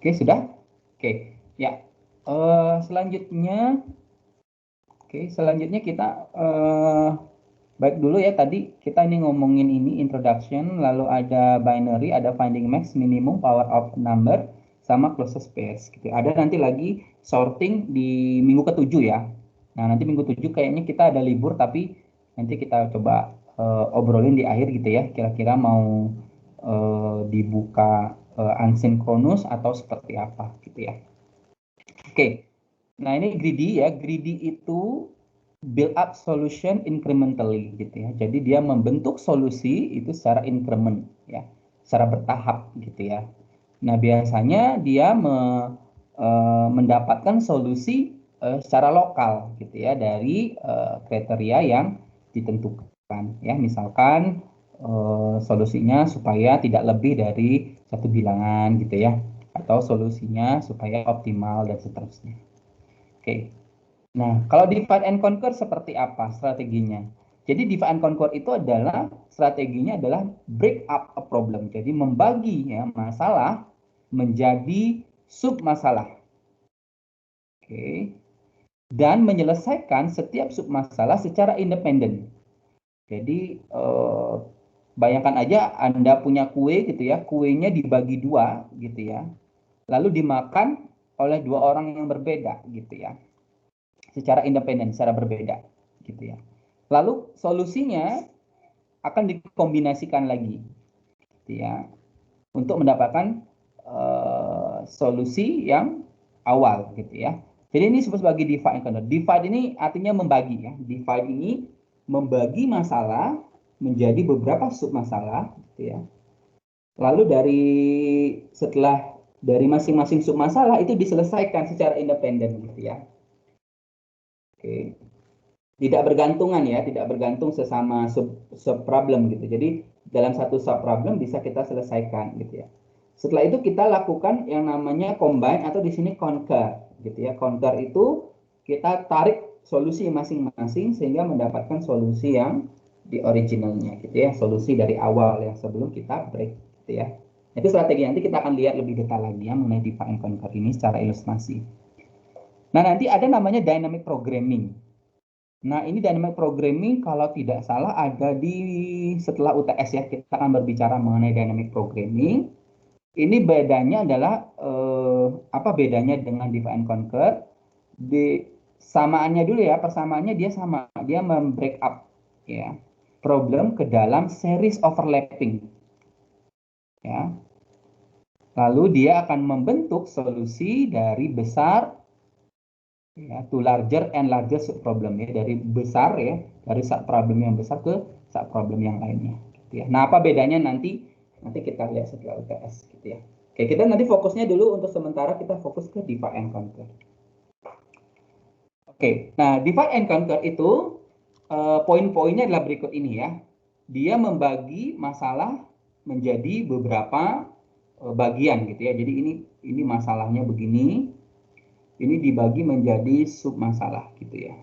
Oke, sudah? Oke, ya. Selanjutnya kita baik dulu ya, tadi kita ini ngomongin ini introduction, lalu ada binary, ada finding max, minimum, power of number, sama closest pairs gitu. Ada nanti lagi sorting di minggu ke-7 ya. Nah, nanti minggu 7 kayaknya kita ada libur, tapi nanti kita coba obrolin di akhir gitu ya, kira-kira mau dibuka asinkronus atau seperti apa gitu ya. Oke. Nah, ini greedy ya. Greedy itu build up solution incrementally gitu ya. Jadi dia membentuk solusi itu secara increment ya, secara bertahap gitu ya. Nah, biasanya dia mendapatkan solusi secara lokal gitu ya dari kriteria yang ditentukan ya. Misalkan solusinya supaya tidak lebih dari satu bilangan gitu ya, atau solusinya supaya optimal dan seterusnya. Oke. Nah, kalau divide and conquer seperti apa strateginya? Jadi divide and conquer itu adalah strateginya adalah break up a problem. Jadi membagi ya masalah menjadi sub masalah. Oke. Dan menyelesaikan setiap sub masalah secara independen. Jadi bayangkan aja Anda punya kue gitu ya, kuenya dibagi dua gitu ya. Lalu dimakan oleh dua orang yang berbeda gitu ya. Secara independen, secara berbeda gitu ya. Lalu solusinya akan dikombinasikan lagi gitu ya untuk mendapatkan solusi yang awal gitu ya. Jadi ini disebut sebagai divide and conquer. Divide ini artinya membagi ya. Divide ini membagi masalah menjadi beberapa sub masalah gitu ya. Lalu setelah dari masing-masing sub masalah itu diselesaikan secara independen gitu ya. Oke. Tidak bergantungan ya, tidak bergantung sesama sub problem gitu. Jadi dalam satu sub problem bisa kita selesaikan gitu ya. Setelah itu kita lakukan yang namanya combine atau di sini conquer gitu ya. Conquer itu kita tarik solusi masing-masing sehingga mendapatkan solusi yang di originalnya gitu ya, solusi dari awal yang sebelum kita break gitu ya. Itu strategi, nanti kita akan lihat lebih detail lagi ya mengenai divide and conquer ini secara ilustrasi. Nah, nanti ada namanya dynamic programming. Nah, ini dynamic programming kalau tidak salah ada setelah UTS ya, kita akan berbicara mengenai dynamic programming. Ini bedanya adalah apa bedanya dengan divide and conquer? Samaannya dulu ya, persamaannya dia sama, dia membreak up ya problem ke dalam series overlapping ya. Lalu dia akan membentuk solusi dari besar ya, to larger and larger problem ya, dari besar ya, dari sub problem yang besar ke sub problem yang lainnya gitu ya. Nah, apa bedanya nanti kita lihat setelah UTS gitu ya. Oke, kita nanti fokusnya dulu untuk sementara kita fokus ke divide and conquer. Oke, nah divide and conquer itu poin-poinnya adalah berikut ini ya. Dia membagi masalah menjadi beberapa bagian gitu ya. Jadi ini masalahnya begini, ini dibagi menjadi sub masalah gitu ya.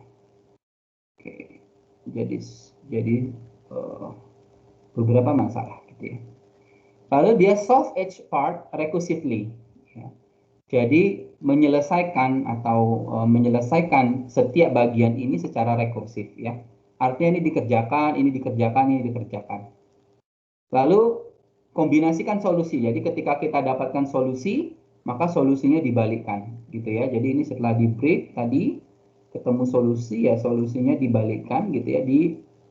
Oke, jadi beberapa masalah gitu ya. Lalu dia solve each part recursively. Ya. Jadi menyelesaikan menyelesaikan setiap bagian ini secara rekursif ya. Artinya ini dikerjakan, ini dikerjakan, ini dikerjakan. Lalu kombinasikan solusi. Jadi ketika kita dapatkan solusi, maka solusinya dibalikkan gitu ya. Jadi ini setelah di break tadi ketemu solusi ya, solusinya dibalikkan gitu ya,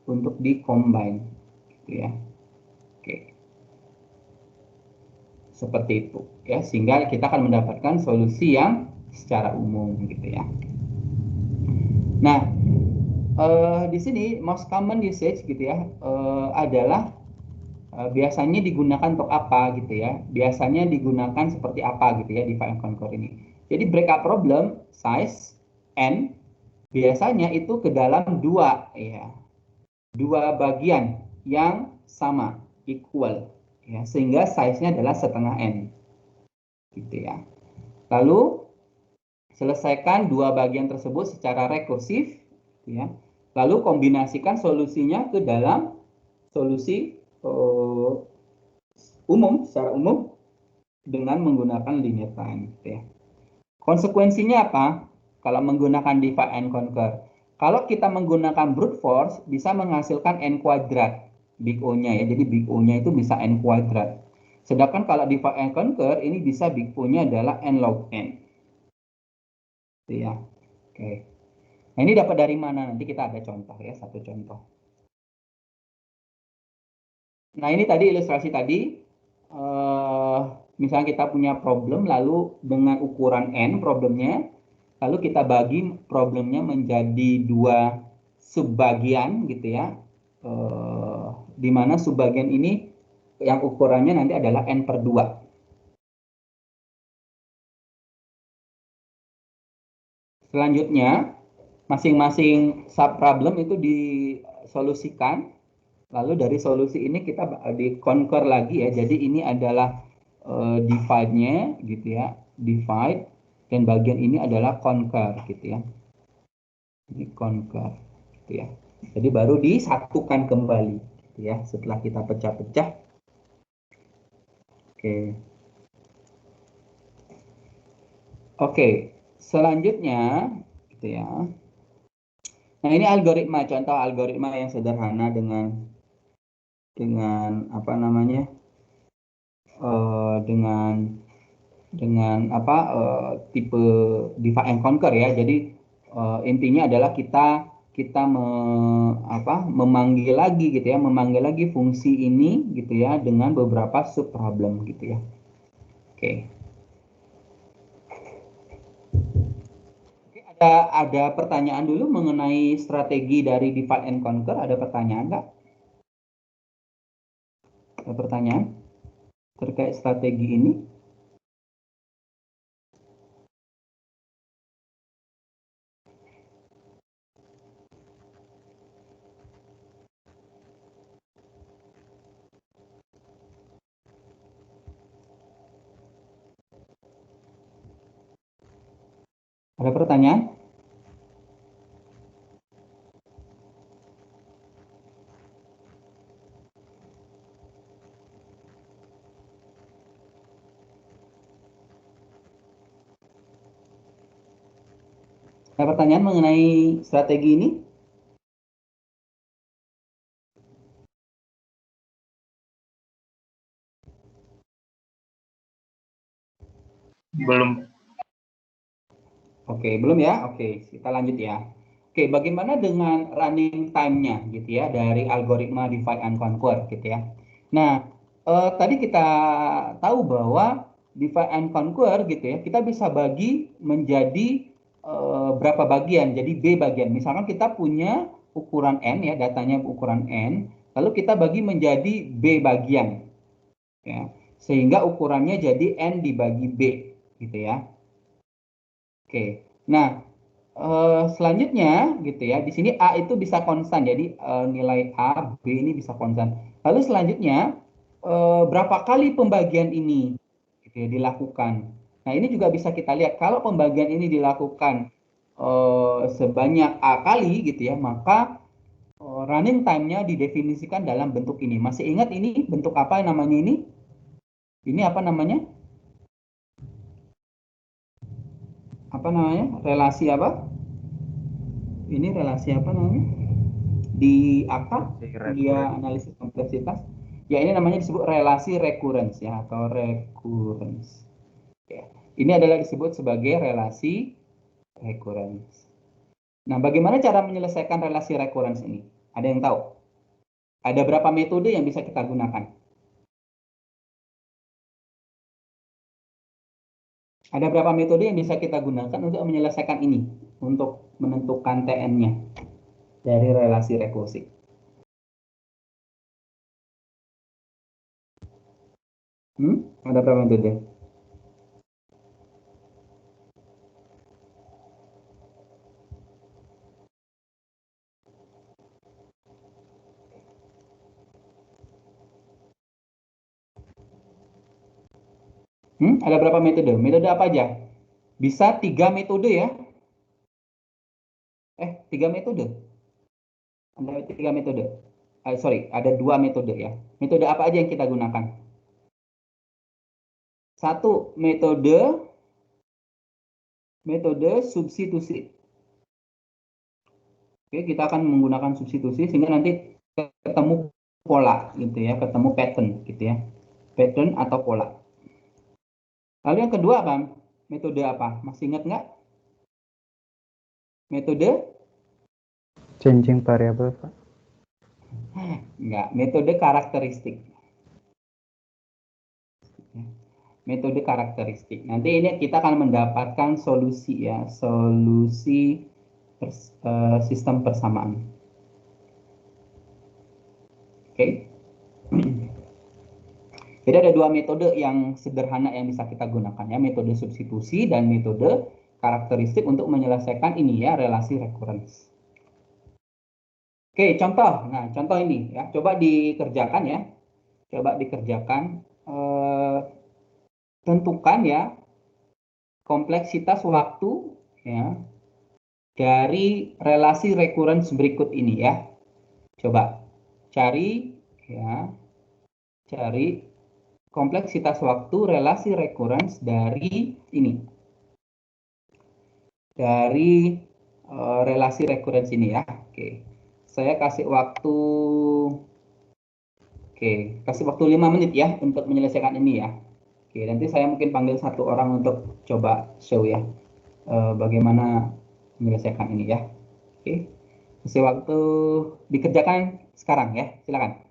untuk di combine gitu ya. Oke. Seperti itu ya, sehingga kita akan mendapatkan solusi yang secara umum gitu ya. Nah, di sini most common usage gitu ya adalah biasanya digunakan untuk apa gitu ya. Biasanya digunakan seperti apa gitu ya divide and conquer ini. Jadi breakup problem size n biasanya itu ke dalam dua bagian yang sama, equal ya, sehingga size-nya adalah setengah n gitu ya. Lalu selesaikan dua bagian tersebut secara rekursif ya. Lalu kombinasikan solusinya ke dalam solusi umum, secara umum dengan menggunakan linear time. Gitu ya. Konsekuensinya apa? Kalau menggunakan divide and conquer. Kalau kita menggunakan brute force, bisa menghasilkan n kuadrat. Big O-nya ya. Jadi big O-nya itu bisa n kuadrat. Sedangkan kalau divide and conquer, ini bisa big O-nya adalah n log n. Gitu ya. Oke. Nah, ini dapat dari mana? Nanti kita ada contoh ya, satu contoh. Nah, ini tadi ilustrasi tadi. Misalnya kita punya problem, lalu dengan ukuran N problemnya, lalu kita bagi problemnya menjadi dua subbagian gitu ya. Di mana subbagian ini yang ukurannya nanti adalah N per 2. Selanjutnya, masing-masing subproblem itu disolusikan. Lalu dari solusi ini kita di conquer lagi ya. Jadi ini adalah divide-nya gitu ya. Divide dan bagian ini adalah conquer gitu ya. Ini conquer gitu ya. Jadi baru disatukan kembali gitu ya setelah kita pecah-pecah. Oke. Oke, selanjutnya gitu ya. Nah, ini algoritma, contoh algoritma yang sederhana dengan apa namanya? Dengan apa tipe divide and conquer ya. Jadi intinya adalah kita memanggil lagi gitu ya, memanggil lagi fungsi ini gitu ya dengan beberapa sub problem gitu ya. Oke. Oke, ada pertanyaan dulu mengenai strategi dari divide and conquer, ada pertanyaan nggak? Ada pertanyaan terkait strategi ini? Ada pertanyaan? Ada pertanyaan mengenai strategi ini? Belum. Oke, belum ya? Oke, kita lanjut ya. Oke, bagaimana dengan running time-nya gitu ya dari algoritma divide and conquer gitu ya. Nah, tadi kita tahu bahwa divide and conquer gitu ya, kita bisa bagi menjadi berapa bagian, jadi B bagian. Misalkan kita punya ukuran N ya, datanya ukuran N, lalu kita bagi menjadi B bagian ya. Sehingga ukurannya jadi N dibagi B gitu ya. Oke. Nah, selanjutnya gitu ya, di sini A itu bisa konstan, jadi nilai A, B ini bisa konstan. Lalu selanjutnya berapa kali pembagian ini gitu ya, dilakukan. Nah ini juga bisa kita lihat kalau pembagian ini dilakukan sebanyak A kali gitu ya, maka running time-nya didefinisikan dalam bentuk ini. Masih ingat ini bentuk apa namanya ini? Ini apa namanya? Apa namanya? Relasi apa? Ini relasi apa namanya? Di apa kuliah analisis kompleksitas ya, ini namanya disebut relasi recurrence ya, atau recurrence ya. Ini adalah disebut sebagai relasi recurrence. Nah, bagaimana cara menyelesaikan relasi recurrence ini? Ada yang tahu? Ada berapa metode yang bisa kita gunakan? Ada berapa metode yang bisa kita gunakan untuk menyelesaikan ini, untuk menentukan TN-nya dari relasi rekursif? Ada berapa metode? Ada berapa metode? Metode apa aja? Bisa 3 metode ya? 3 metode. Ada 3 metode. Sorry, ada 2 metode ya. Metode apa aja yang kita gunakan? Satu, metode substitusi. Oke, kita akan menggunakan substitusi sehingga nanti ketemu pola gitu ya, ketemu pattern gitu ya. Pattern atau pola. Lalu yang kedua apa? Metode apa? Masih ingat nggak? Metode? Changing variable, Pak. Nggak, metode karakteristik. Metode karakteristik. Nanti ini kita akan mendapatkan solusi ya, solusi sistem persamaan. Oke. Jadi ada dua metode yang sederhana yang bisa kita gunakan ya, metode substitusi dan metode karakteristik untuk menyelesaikan ini ya, relasi recurrence. Oke, contoh. Nah, contoh ini ya, coba dikerjakan ya. Coba dikerjakan. Tentukan ya kompleksitas waktu ya dari relasi recurrence berikut ini ya. Coba cari ya, cari kompleksitas waktu relasi recurrence dari ini. Dari relasi recurrence ini ya. Oke. Saya kasih waktu kasih waktu 5 menit ya untuk menyelesaikan ini ya. Oke, nanti saya mungkin panggil satu orang untuk coba show ya bagaimana menyelesaikan ini ya. Oke, kasih waktu dikerjakan sekarang ya, silakan.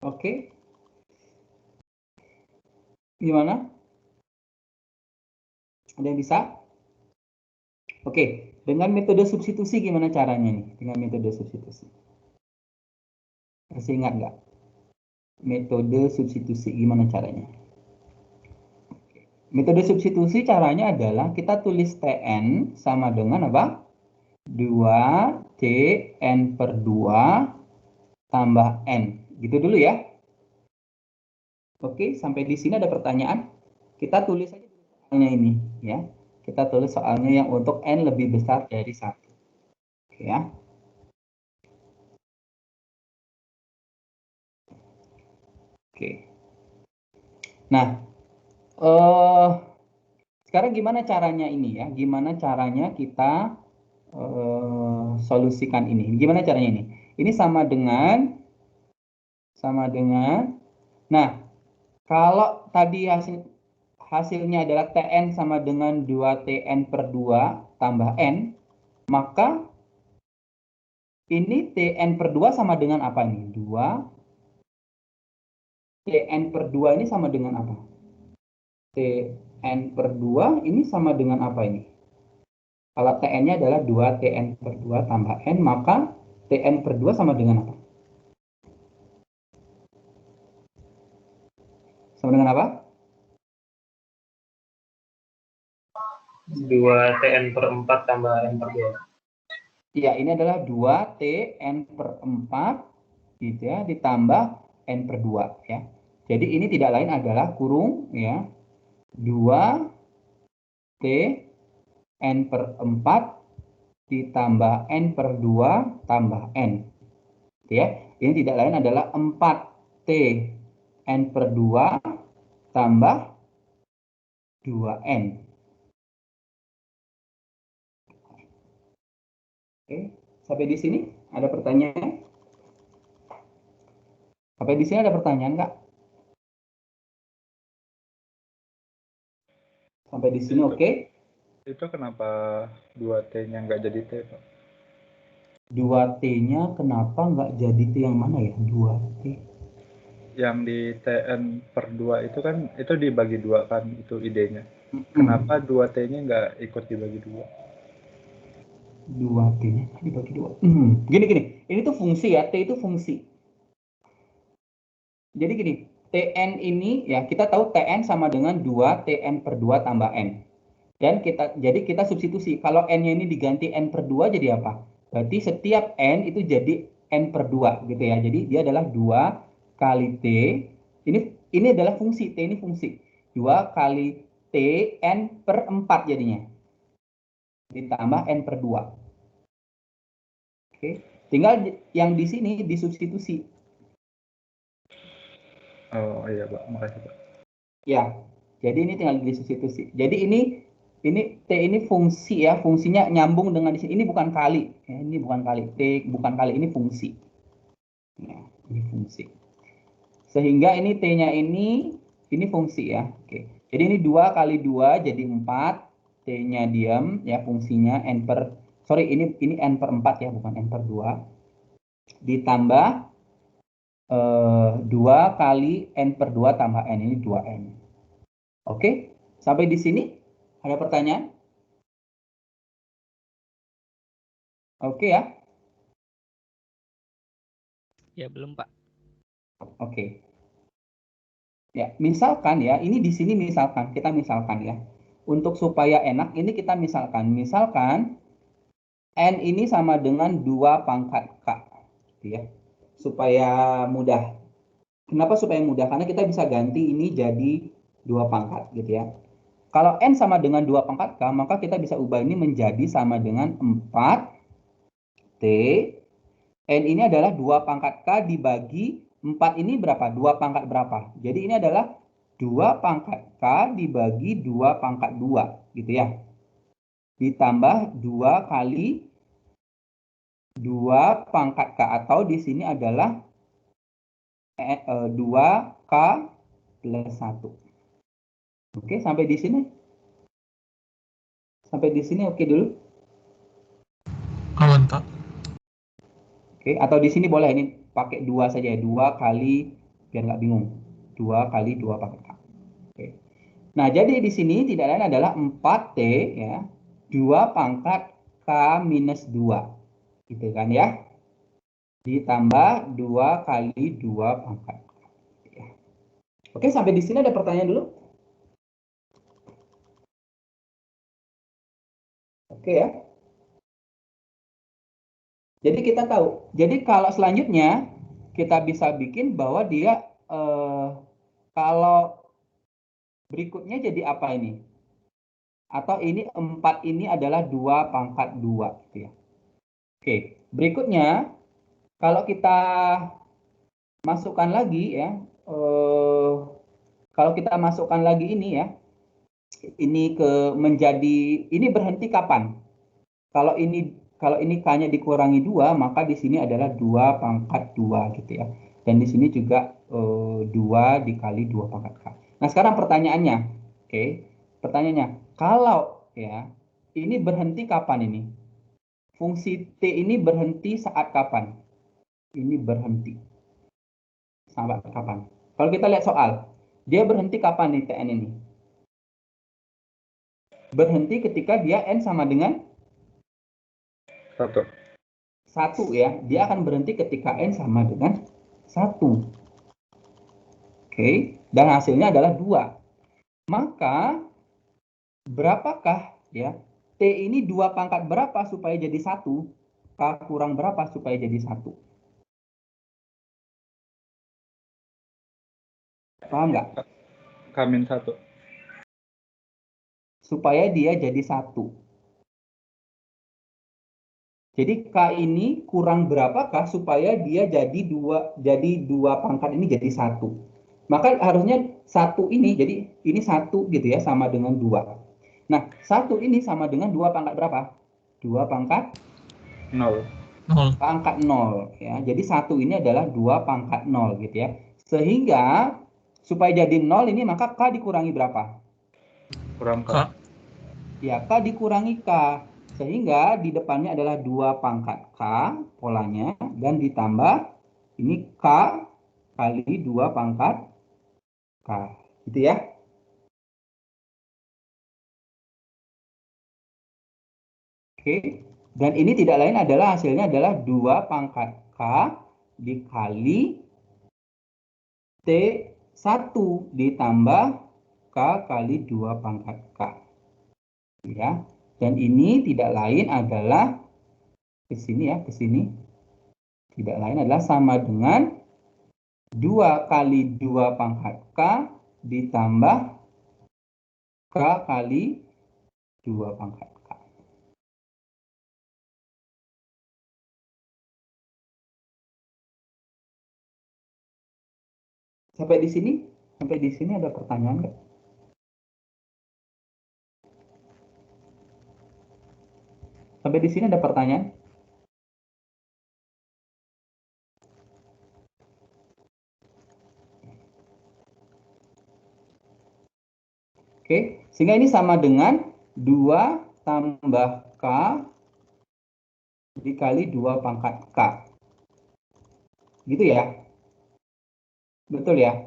Oke, gimana? Ada yang bisa? Oke, dengan metode substitusi gimana caranya nih? Dengan metode substitusi. Masih ingat nggak? Metode substitusi gimana caranya? Metode substitusi caranya adalah kita tulis Tn sama dengan apa? 2 Tn per 2 tambah N. Gitu dulu ya. Oke, sampai di sini ada pertanyaan? Kita tulis aja soalnya ini ya. Kita tulis soalnya yang untuk N lebih besar dari 1. Oke ya. Oke. Nah, sekarang gimana caranya ini ya? Gimana caranya kita solusikan ini? Gimana caranya ini? Ini sama dengan nah, kalau tadi hasilnya adalah Tn sama dengan 2 Tn per 2 tambah N, maka ini Tn per 2 sama dengan apa ini? 2 Tn per 2 ini sama dengan apa? Tn per 2 ini sama dengan apa ini? Kalau Tn-nya adalah 2 Tn per 2 tambah N, maka Tn per 2 sama dengan apa? Sama dengan apa? 2 Tn per 4 tambah N per 2. Iya, ini adalah 2 Tn per 4 gitu ya, ditambah N per 2 ya. Jadi ini tidak lain adalah kurung ya, 2 Tn per 4 ditambah N per 2 tambah N. Gitu ya. Ini tidak lain adalah 4 Tn per 2 tambah 2N. Oke, sampai di sini ada pertanyaan? Sampai di sini ada pertanyaan, Kak? Sampai di sini oke? Itu kenapa 2T-nya nggak jadi T, Pak? 2T-nya kenapa nggak jadi T yang mana ya? 2T. Yang di Tn per 2 itu kan, itu dibagi 2 kan, itu idenya. Kenapa 2T-nya nggak ikut dibagi 2? 2T-nya dibagi 2. Gini. Ini tuh fungsi ya, T itu fungsi. Jadi gini, Tn ini ya kita tahu Tn sama dengan 2 Tn per 2 tambah N. Dan jadi kita substitusi. Kalau N-nya ini diganti N per 2 jadi apa? Berarti setiap N itu jadi N per 2 gitu ya. Jadi dia adalah 2 kali T. Ini adalah fungsi, T ini fungsi. 2 kali T N per 4 jadinya. Ditambah N per 2. Oke. Tinggal yang di sini disubstitusi. Oh iya, Pak. Makasih, Pak. Ya, jadi ini tinggal disubstitusi. Jadi ini T ini fungsi ya, fungsinya nyambung dengan di sini. Ini bukan kali, ya, ini bukan kali. T bukan kali, ini fungsi. Ya, ini fungsi. Sehingga ini T-nya ini fungsi ya. Oke. Jadi ini 2 kali 2 jadi 4. T-nya diam ya, fungsinya N per ini N per 4 ya, bukan N per 2. Ditambah 2 kali N per 2 tambah N, ini 2N. Oke, sampai di sini ada pertanyaan? Oke ya? Ya belum, Pak. Oke. Ya, misalkan ya, ini di sini kita misalkan ya. Untuk supaya enak, ini kita misalkan N ini sama dengan 2 pangkat K. Gitu ya. Supaya mudah. Kenapa supaya mudah? Karena kita bisa ganti ini jadi 2 pangkat gitu ya. Kalau N sama dengan 2 pangkat K, maka kita bisa ubah ini menjadi sama dengan 4 T. N ini adalah 2 pangkat K dibagi 4 ini berapa? 2 pangkat berapa? Jadi ini adalah 2 pangkat K dibagi 2 pangkat 2 gitu ya. Ditambah 2 kali 2 pangkat K, atau di sini adalah 2K plus 1. Oke, sampai di sini? Sampai di sini oke dulu? Aman, Pak. Oke, atau di sini boleh ini pakai 2 saja, 2 kali, biar nggak bingung. 2 kali 2 pangkat K. Oke. Nah, jadi di sini tidak lain adalah 4T ya, 2 pangkat K minus 2. Gitu kan ya. Ditambah 2 kali 2 pangkat K. Ya. Oke, sampai di sini ada pertanyaan dulu? Oke ya. Jadi kita tahu. Jadi kalau selanjutnya kita bisa bikin bahwa dia kalau berikutnya jadi apa ini? Atau ini 4 ini adalah 2 pangkat 2 gitu ya. Oke, berikutnya kalau kita masukkan lagi ya, kalau kita masukkan lagi ini ya, ini ke menjadi ini berhenti kapan? Kalau ini K-nya dikurangi 2, maka di sini adalah 2 pangkat 2 gitu ya. Dan di sini juga 2 dikali 2 pangkat K. Nah, sekarang pertanyaannya. Oke. Pertanyaannya, kalau ya ini berhenti kapan ini? Fungsi T ini berhenti saat kapan? Ini berhenti. Saat kapan? Kalau kita lihat soal, dia berhenti kapan nih TN ini? Berhenti ketika dia N sama dengan 1. 1 ya. Dia akan berhenti ketika N sama dengan 1. Oke, dan hasilnya adalah 2. Maka berapakah ya T ini 2 pangkat berapa supaya jadi 1? K kurang berapa supaya jadi 1? Paham nggak? Kamin 1. Supaya dia jadi 1. Jadi K ini kurang berapakah supaya dia jadi 2 pangkat ini jadi 1? Maka harusnya 1 ini, jadi ini 1 gitu ya, sama dengan 2. Nah, 1 ini sama dengan 2 pangkat berapa? 2 pangkat 0. pangkat 0 ya. Jadi 1 ini adalah 2 pangkat 0 gitu ya. Sehingga supaya jadi 0 ini maka K dikurangi berapa? Kurang K. Ya, K dikurangi K. Sehingga di depannya adalah 2 pangkat K polanya dan ditambah ini K kali 2 pangkat K. Gitu ya. Oke. Dan ini tidak lain adalah hasilnya adalah 2 pangkat K dikali T1 ditambah K kali 2 pangkat K. Ya. Dan ini tidak lain adalah ke sini ya, ke sini. Tidak lain adalah sama dengan 2 kali 2 pangkat K ditambah K kali 2 pangkat K. Sampai di sini? Sampai di sini ada pertanyaan nggak? Sampai di sini ada pertanyaan? Oke, sehingga ini sama dengan 2 tambah K dikali 2 pangkat K. Gitu ya? Betul ya?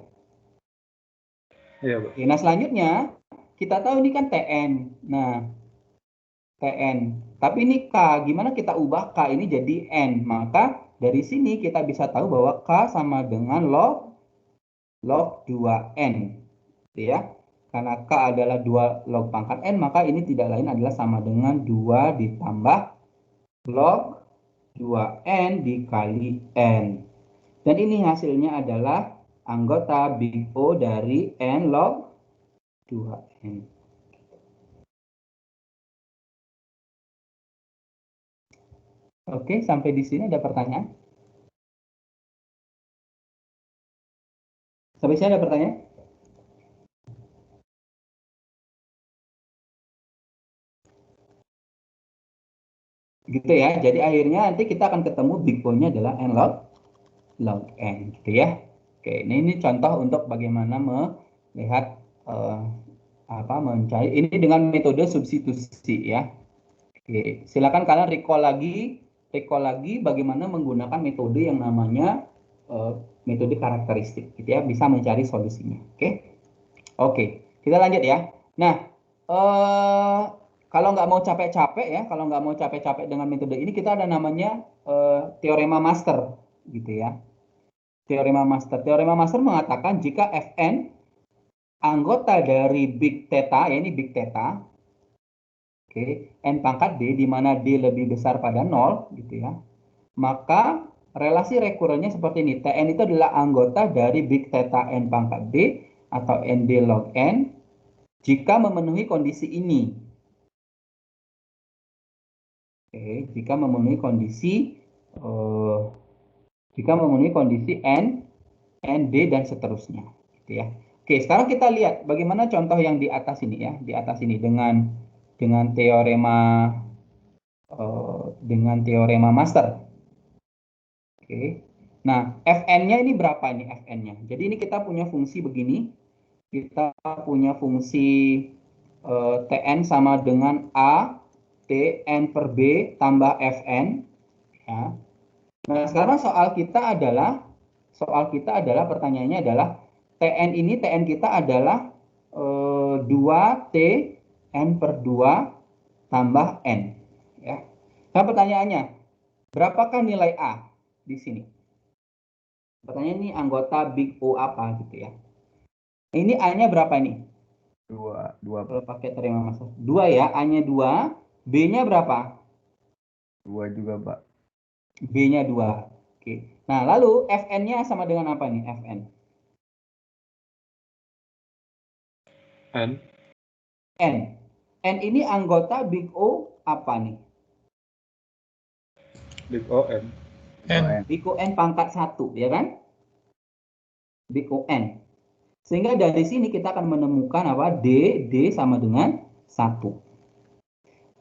Iya, Bu. Oke, nah selanjutnya kita tahu ini kan TN. Nah, TN. Tapi ini K, gimana kita ubah K ini jadi N? Maka dari sini kita bisa tahu bahwa K sama dengan log 2N. Gitu ya. Karena K adalah 2 log pangkat N, maka ini tidak lain adalah sama dengan 2 ditambah log 2N dikali N. Dan ini hasilnya adalah anggota Big O dari N log 2N. Oke, sampai di sini ada pertanyaan? Sampai sini ada pertanyaan? Gitu ya. Jadi akhirnya nanti kita akan ketemu Big O-nya adalah N log N gitu ya. Oke, ini contoh untuk bagaimana melihat mencari ini dengan metode substitusi ya. Oke, silakan kalian recall lagi bagaimana menggunakan metode yang namanya metode karakteristik gitu ya, bisa mencari solusinya. Oke, kita lanjut ya. Nah, kalau nggak mau capek-capek ya, kalau nggak mau capek-capek dengan metode ini, kita ada namanya teorema master gitu ya. Teorema master mengatakan jika Fn anggota dari big theta, ya ini big theta, Oke, n pangkat d di mana d lebih besar pada 0 gitu ya. Maka relasi rekurennya seperti ini. Tn itu adalah anggota dari big theta n pangkat d atau nd log n jika memenuhi kondisi ini. Oke, jika memenuhi kondisi n, d dan seterusnya, gitu ya. Oke, sekarang kita lihat bagaimana contoh yang di atas ini ya, di atas ini dengan teorema master. Oke. Nah, fn-nya ini berapa ini fn-nya? Jadi ini kita punya fungsi begini. Kita punya fungsi tn sama dengan a t n per b tambah fn. Ya. Nah, sekarang soal kita adalah pertanyaannya adalah tn kita adalah 2t n per 2 tambah n. Ya. Nah, pertanyaannya, berapakah nilai a di sini? Pertanyaan ini anggota big O apa gitu ya. Ini A-nya berapa ini? 2 Kalau pakai teorema master. 2 ya, A-nya 2, B-nya berapa? 2 juga, Pak. B-nya 2. Oke. Nah, lalu Fn-nya sama dengan apa nih? Fn. N. N. N ini anggota big O apa nih? Big O N. N. Big O N pangkat 1, ya kan? Big O N. Sehingga dari sini kita akan menemukan apa? D sama dengan 1.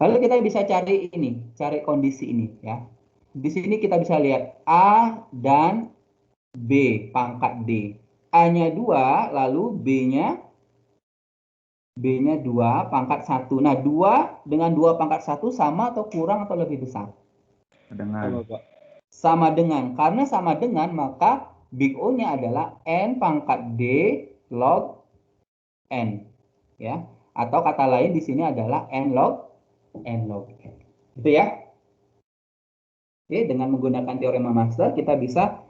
Lalu kita bisa cari kondisi ini ya. Di sini kita bisa lihat A dan B pangkat D. A-nya 2, lalu B-nya 2 pangkat 1. Nah, 2 dengan 2 pangkat 1 sama atau kurang atau lebih besar? Dengan Sama, Pak. Sama dengan. Karena sama dengan, maka big O-nya adalah N pangkat D log N. Ya. Atau kata lain di sini adalah N log N. Gitu ya. Oke, dengan menggunakan teorema master kita bisa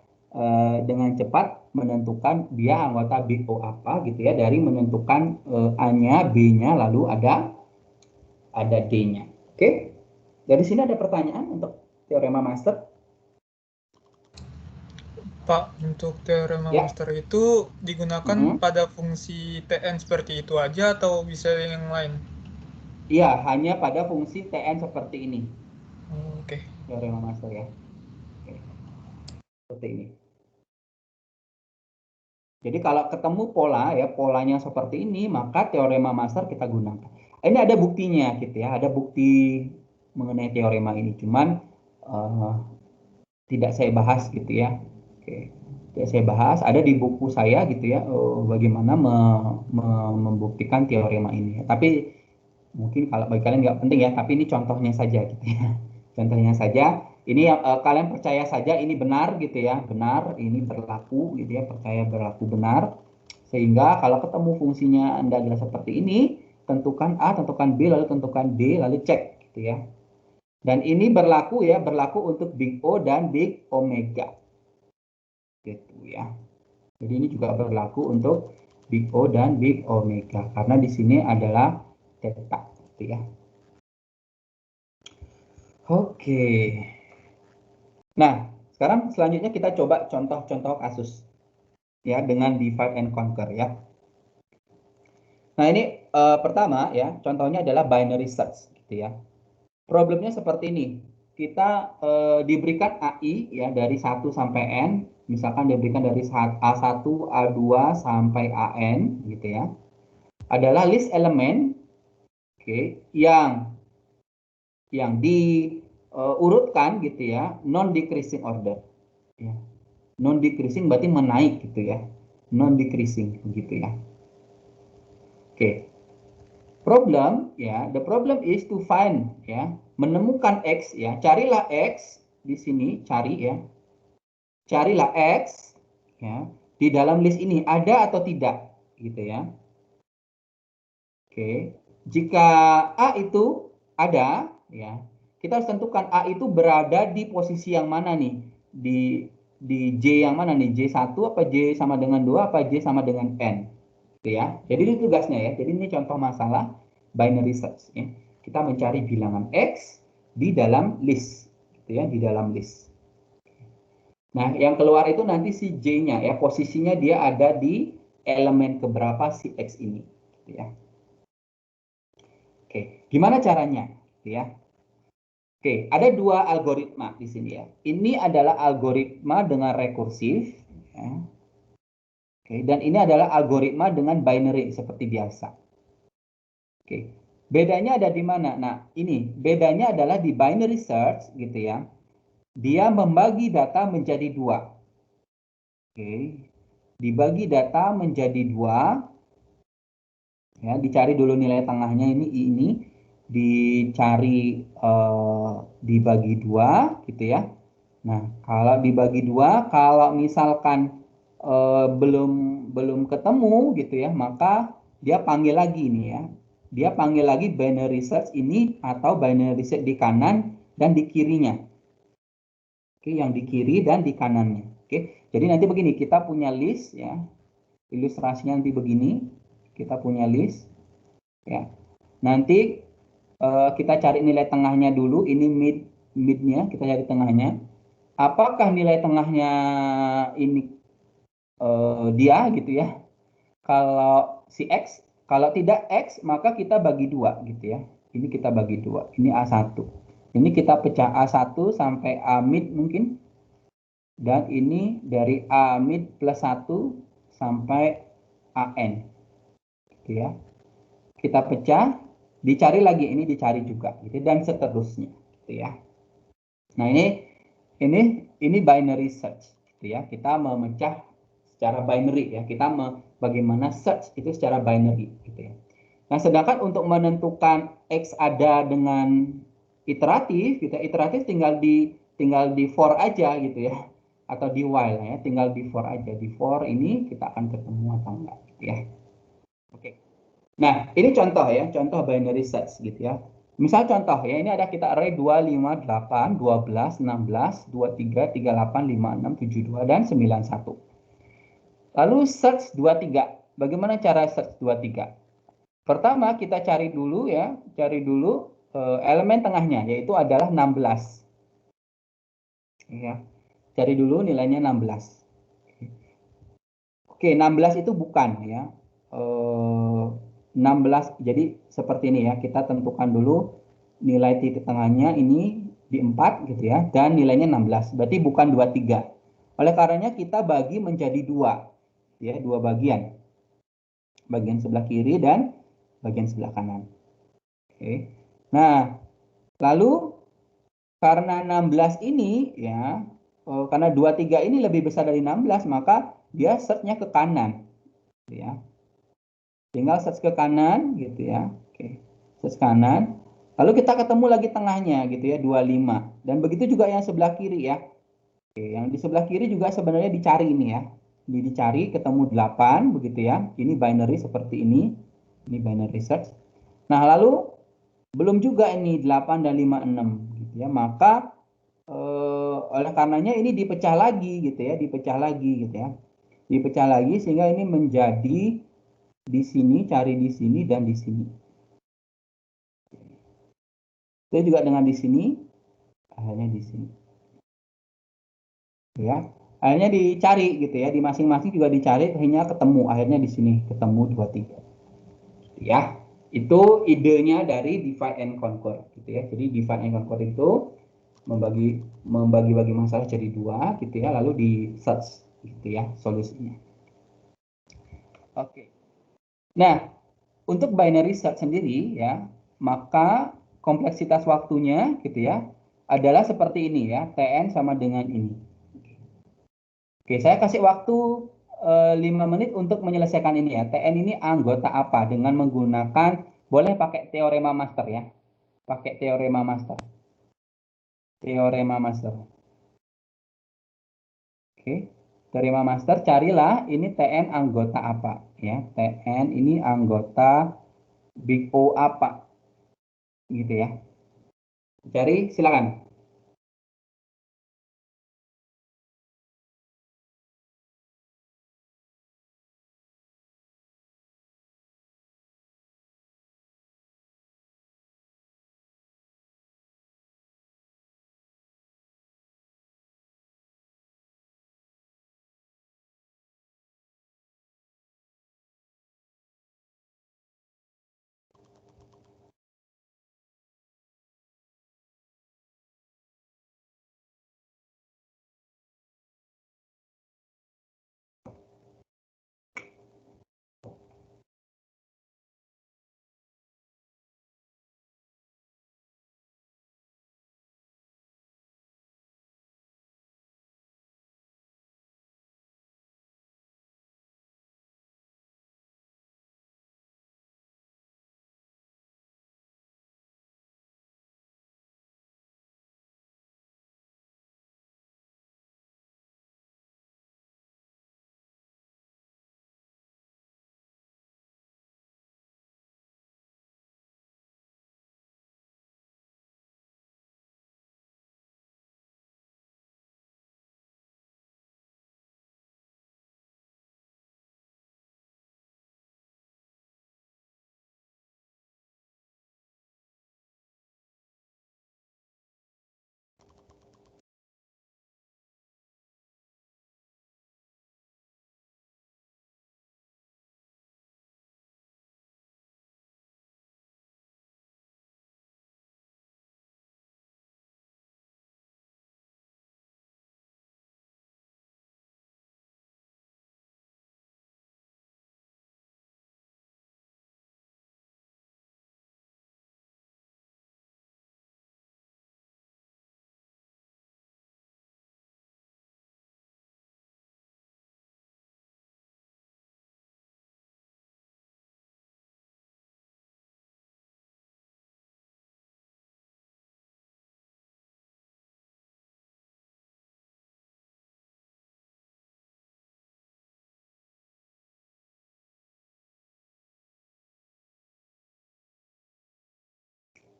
dengan cepat menentukan dia anggota big O apa gitu ya, dari menentukan A-nya, B-nya, lalu ada D-nya. Oke. Dari sini ada pertanyaan untuk teorema master? Pak, untuk teorema Ya. master itu digunakan Mhm. pada fungsi Tn seperti itu aja atau bisa yang lain? Iya, hanya pada fungsi Tn seperti ini. Oke. Teorema master ya. Oke. Seperti ini. Jadi kalau ketemu pola ya, polanya seperti ini, maka teorema master kita gunakan. Ini ada buktinya gitu ya, ada bukti mengenai teorema ini. Cuman tidak saya bahas gitu ya. Oke. Tidak saya bahas, ada di buku saya gitu ya, bagaimana membuktikan teorema ini. Tapi mungkin kalau bagi kalian nggak penting ya, tapi ini contohnya saja gitu ya. Contohnya saja, ini kalian percaya saja ini benar gitu ya, benar, ini berlaku gitu ya, percaya berlaku benar. Sehingga kalau ketemu fungsinya Anda adalah seperti ini, tentukan A, tentukan B, lalu tentukan D, lalu cek gitu ya. Dan ini berlaku untuk big O dan big omega. Gitu ya. Jadi ini juga berlaku untuk big O dan big omega karena di sini adalah theta gitu ya. Oke. Nah, sekarang selanjutnya kita coba contoh-contoh kasus ya dengan divide and conquer ya. Nah, ini pertama ya, contohnya adalah binary search gitu ya. Problemnya seperti ini. Kita diberikan AI ya dari 1 sampai N, misalkan diberikan dari A1, A2 sampai AN gitu ya. Adalah list elemen yang diurutkan gitu ya, non decreasing order. Ya. Non decreasing berarti menaik gitu ya. Non decreasing gitu ya. Oke. Problem ya, the problem is to find ya, menemukan X ya, carilah X di sini, cari ya. Carilah X ya, di dalam list ini ada atau tidak gitu ya. Oke. Jika A itu ada ya, kita harus tentukan A itu berada di posisi yang mana nih? Di J yang mana nih? J1 apa J sama dengan 2 apa J sama dengan N? Gitu ya. Jadi ini tugasnya ya. Jadi ini contoh masalah binary search ya. Kita mencari bilangan X di dalam list, gitu ya, di dalam list. Nah, yang keluar itu nanti si J-nya ya, posisinya dia ada di elemen keberapa si X ini, gitu ya. Oke, gimana caranya, gitu ya? Oke, ada dua algoritma di sini ya. Ini adalah algoritma dengan rekursif, ya. Oke, dan ini adalah algoritma dengan binary seperti biasa. Oke, bedanya ada di mana? Nah, ini bedanya adalah di binary search, gitu ya. Dia membagi data menjadi dua. Oke, dibagi data menjadi dua. Ya, dicari dulu nilai tengahnya ini dicari dibagi dua, gitu ya. Nah, kalau dibagi dua, kalau misalkan belum ketemu, gitu ya, maka dia panggil lagi nih ya. Dia panggil lagi binary search ini atau binary search di kanan dan di kirinya. Oke, yang di kiri dan di kanannya. Oke, jadi nanti begini, kita punya list ya. Ilustrasinya nanti begini, kita punya list ya. Nanti kita cari nilai tengahnya dulu, ini midnya, kita cari tengahnya. Apakah nilai tengahnya ini dia gitu ya? Kalau si X, kalau tidak X, maka kita bagi dua gitu ya. Ini kita bagi dua, ini A1. Ini kita pecah A1 sampai A mid mungkin. Dan ini dari A mid plus 1 sampai AN. Gitu ya. Kita pecah, dicari lagi, ini dicari juga gitu, dan seterusnya gitu ya. Nah, ini binary search gitu ya. Kita memecah secara binary ya. Kita bagaimana search itu secara binary gitu ya. Nah, sedangkan untuk menentukan X ada dengan iteratif, gitu, iteratif tinggal di for aja gitu ya, atau di while ya, tinggal di for aja. Di for ini kita akan ketemu atau enggak gitu ya. Oke. Nah, ini contoh ya, contoh binary search gitu ya. Misal contoh ya, ini ada kita array 2, 5, 8, 12, 16, 23, 38, 56, 72, dan 91. Lalu search 23. Bagaimana cara search 23? Pertama kita cari dulu ya, elemen tengahnya, yaitu adalah 16. Ya, cari dulu nilainya 16. Oke, 16 itu bukan ya. 16, jadi seperti ini ya, kita tentukan dulu nilai titik tengahnya ini di 4 gitu ya, dan nilainya 16, berarti bukan 23. Oleh karenanya kita bagi menjadi dua, ya, dua bagian. Bagian sebelah kiri dan bagian sebelah kanan. Oke. Nah, lalu karena 16 ini ya, karena 23 ini lebih besar dari 16, maka dia search-nya ke kanan. Ya. Tinggal search ke kanan gitu ya. Oke. Search kanan. Lalu kita ketemu lagi tengahnya gitu ya, 25. Dan begitu juga yang sebelah kiri ya. Oke, yang di sebelah kiri juga sebenarnya dicari ini ya. Ini dicari ketemu 8 begitu ya. Ini binary seperti ini. Ini binary search. Nah, lalu belum juga ini 8 dan 56 gitu ya. Maka oleh karenanya ini dipecah lagi gitu ya, dipecah lagi gitu ya. Dipecah lagi sehingga ini menjadi di sini, cari di sini dan di sini. Itu juga dengan di sini, akhirnya di sini. Ya, akhirnya dicari gitu ya, di masing-masing juga dicari, akhirnya ketemu, akhirnya di sini ketemu 23. Ya, itu idenya dari divide and conquer gitu ya. Jadi divide and conquer itu membagi masalah jadi dua gitu ya, lalu di search gitu ya solusinya. Oke. Nah, untuk binary search sendiri ya, maka kompleksitas waktunya gitu ya adalah seperti ini ya, TN sama dengan ini. Oke, saya kasih waktu 5 menit untuk menyelesaikan ini ya. TN ini anggota apa dengan menggunakan, boleh pakai teorema master ya. Pakai teorema master. Teorema master. Oke. Teorema master, carilah ini TN anggota apa ya. TN ini anggota Big O apa gitu ya. Cari silakan.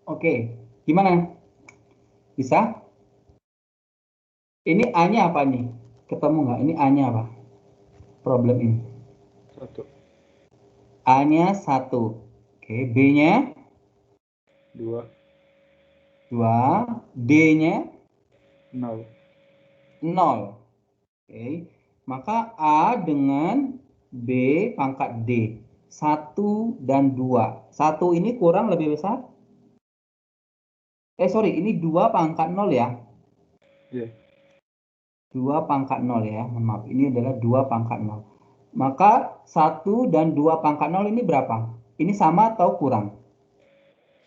Oke, gimana? Bisa? Ini A-nya apa nih? Ketemu nggak? Ini A-nya apa? Problem ini. 1, A-nya 1. Oke, B-nya 2, 2. D-nya 0. 0. Oke, maka A dengan B pangkat D. 1 dan 2. 1 ini kurang lebih besar? Sorry, ini 2 pangkat 0 ya. Iya. 2 pangkat 0 ya. Mohon maaf, ini adalah 2 pangkat 0. Maka 1 dan 2 pangkat 0 ini berapa? Ini sama atau kurang?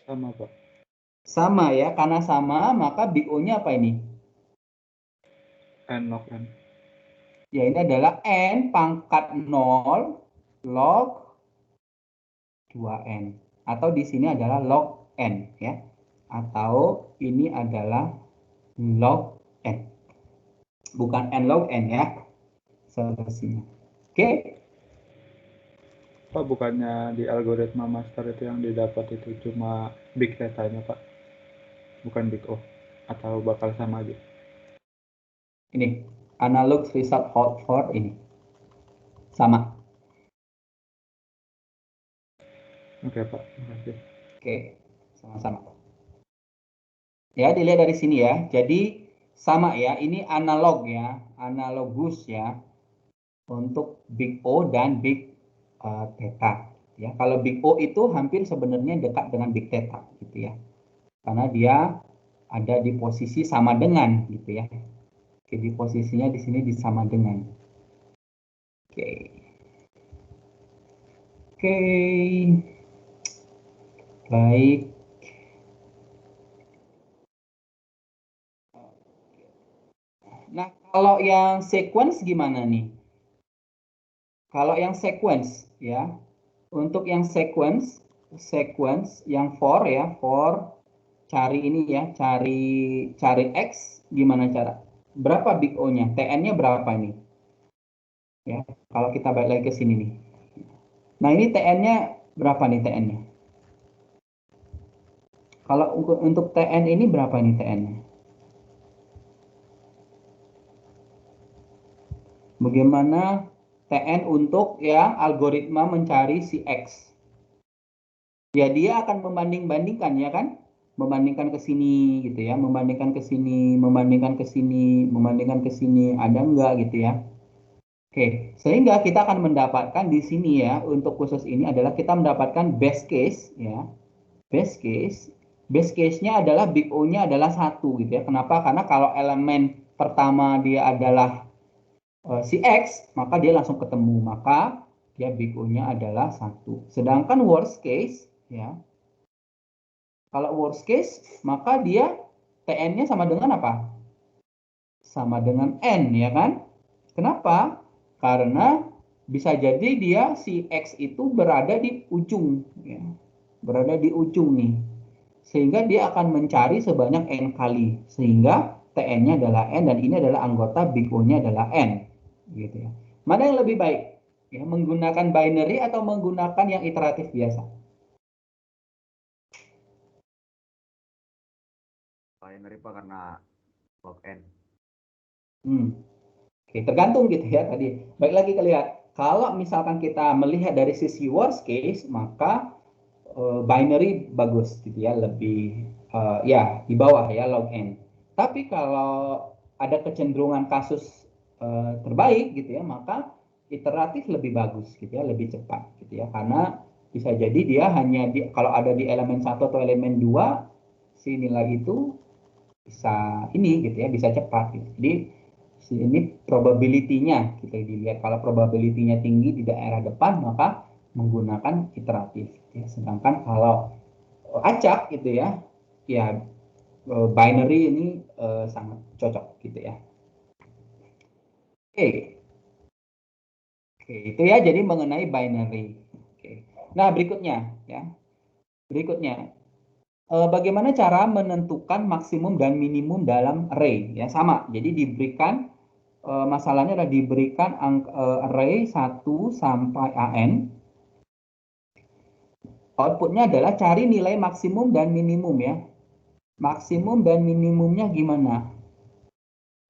Sama, Pak. Sama ya, karena sama maka BO-nya apa ini? N log N. Ya, ini adalah N pangkat 0 log 2N. Atau di sini adalah log N ya. Atau ini adalah log N. Bukan N log N ya. Solusinya. Oke. Pak, bukannya di algoritma master itu yang didapat itu cuma big data-nya, Pak? Bukan big O? Atau bakal sama aja? Ini analog result hold for ini. Sama. Oke, Pak. Terima kasih. Oke, sama-sama. Ya, dilihat dari sini ya. Jadi sama ya, ini analog ya, analogus ya untuk big O dan big theta. Ya, kalau big O itu hampir sebenarnya dekat dengan big theta gitu ya. Karena dia ada di posisi sama dengan gitu ya. Oke, di posisinya di sini disama dengan. Oke. Oke. Baik. Nah, kalau yang sequence gimana nih? Kalau yang sequence ya, untuk yang sequence yang for ya, for cari ini ya, cari X gimana cara? Berapa big O-nya? TN-nya berapa ini? Ya, kalau kita balik lagi ke sini nih. Nah, ini TN-nya berapa nih TN-nya? Kalau untuk TN ini berapa nih TN-nya? Bagaimana TN untuk ya algoritma mencari si X? Ya, dia akan membanding-bandingkan ya kan? Membandingkan ke sini gitu ya, membandingkan ke sini, membandingkan ke sini, membandingkan ke sini, ada enggak gitu ya. Oke, sehingga kita akan mendapatkan di sini ya, untuk khusus ini adalah kita mendapatkan best case ya. Best case, best case-nya adalah big O-nya adalah 1 gitu ya. Kenapa? Karena kalau elemen pertama dia adalah si X, maka dia langsung ketemu, maka dia big O-nya adalah 1. Sedangkan worst case ya, kalau worst case, maka dia TN-nya sama dengan apa? Sama dengan N, ya kan? Kenapa? Karena bisa jadi dia si X itu berada di ujung, ya. Berada di ujung nih. Sehingga dia akan mencari sebanyak N kali. Sehingga TN-nya adalah N dan ini adalah anggota big O-nya adalah N. Gitu ya. Mana yang lebih baik? Ya, menggunakan binary atau menggunakan yang iteratif biasa? Binary Pak karena log N. Oke, tergantung gitu ya tadi. Baik lagi kita lihat, kalau misalkan kita melihat dari sisi worst case, maka binary bagus gitu ya, lebih ya di bawah ya log n. Tapi kalau ada kecenderungan kasus terbaik gitu ya, maka iteratif lebih bagus gitu ya, lebih cepat gitu ya, karena bisa jadi dia hanya kalau ada di elemen 1 atau elemen 2 si nilai itu bisa ini gitu ya, bisa cepat gitu. Jadi ini probability-nya kita dilihat, kalau probability-nya tinggi di daerah depan maka menggunakan iteratif ya. Sedangkan kalau acak gitu ya, ya binary ini sangat cocok gitu ya. Oke. Oke, itu ya jadi mengenai binary. Oke. Nah, berikutnya ya. Berikutnya bagaimana cara menentukan maksimum dan minimum dalam array ya, sama. Jadi diberikan masalahnya adalah diberikan array 1 sampai AN. Outputnya adalah cari nilai maksimum dan minimum ya. Maksimum dan minimumnya gimana?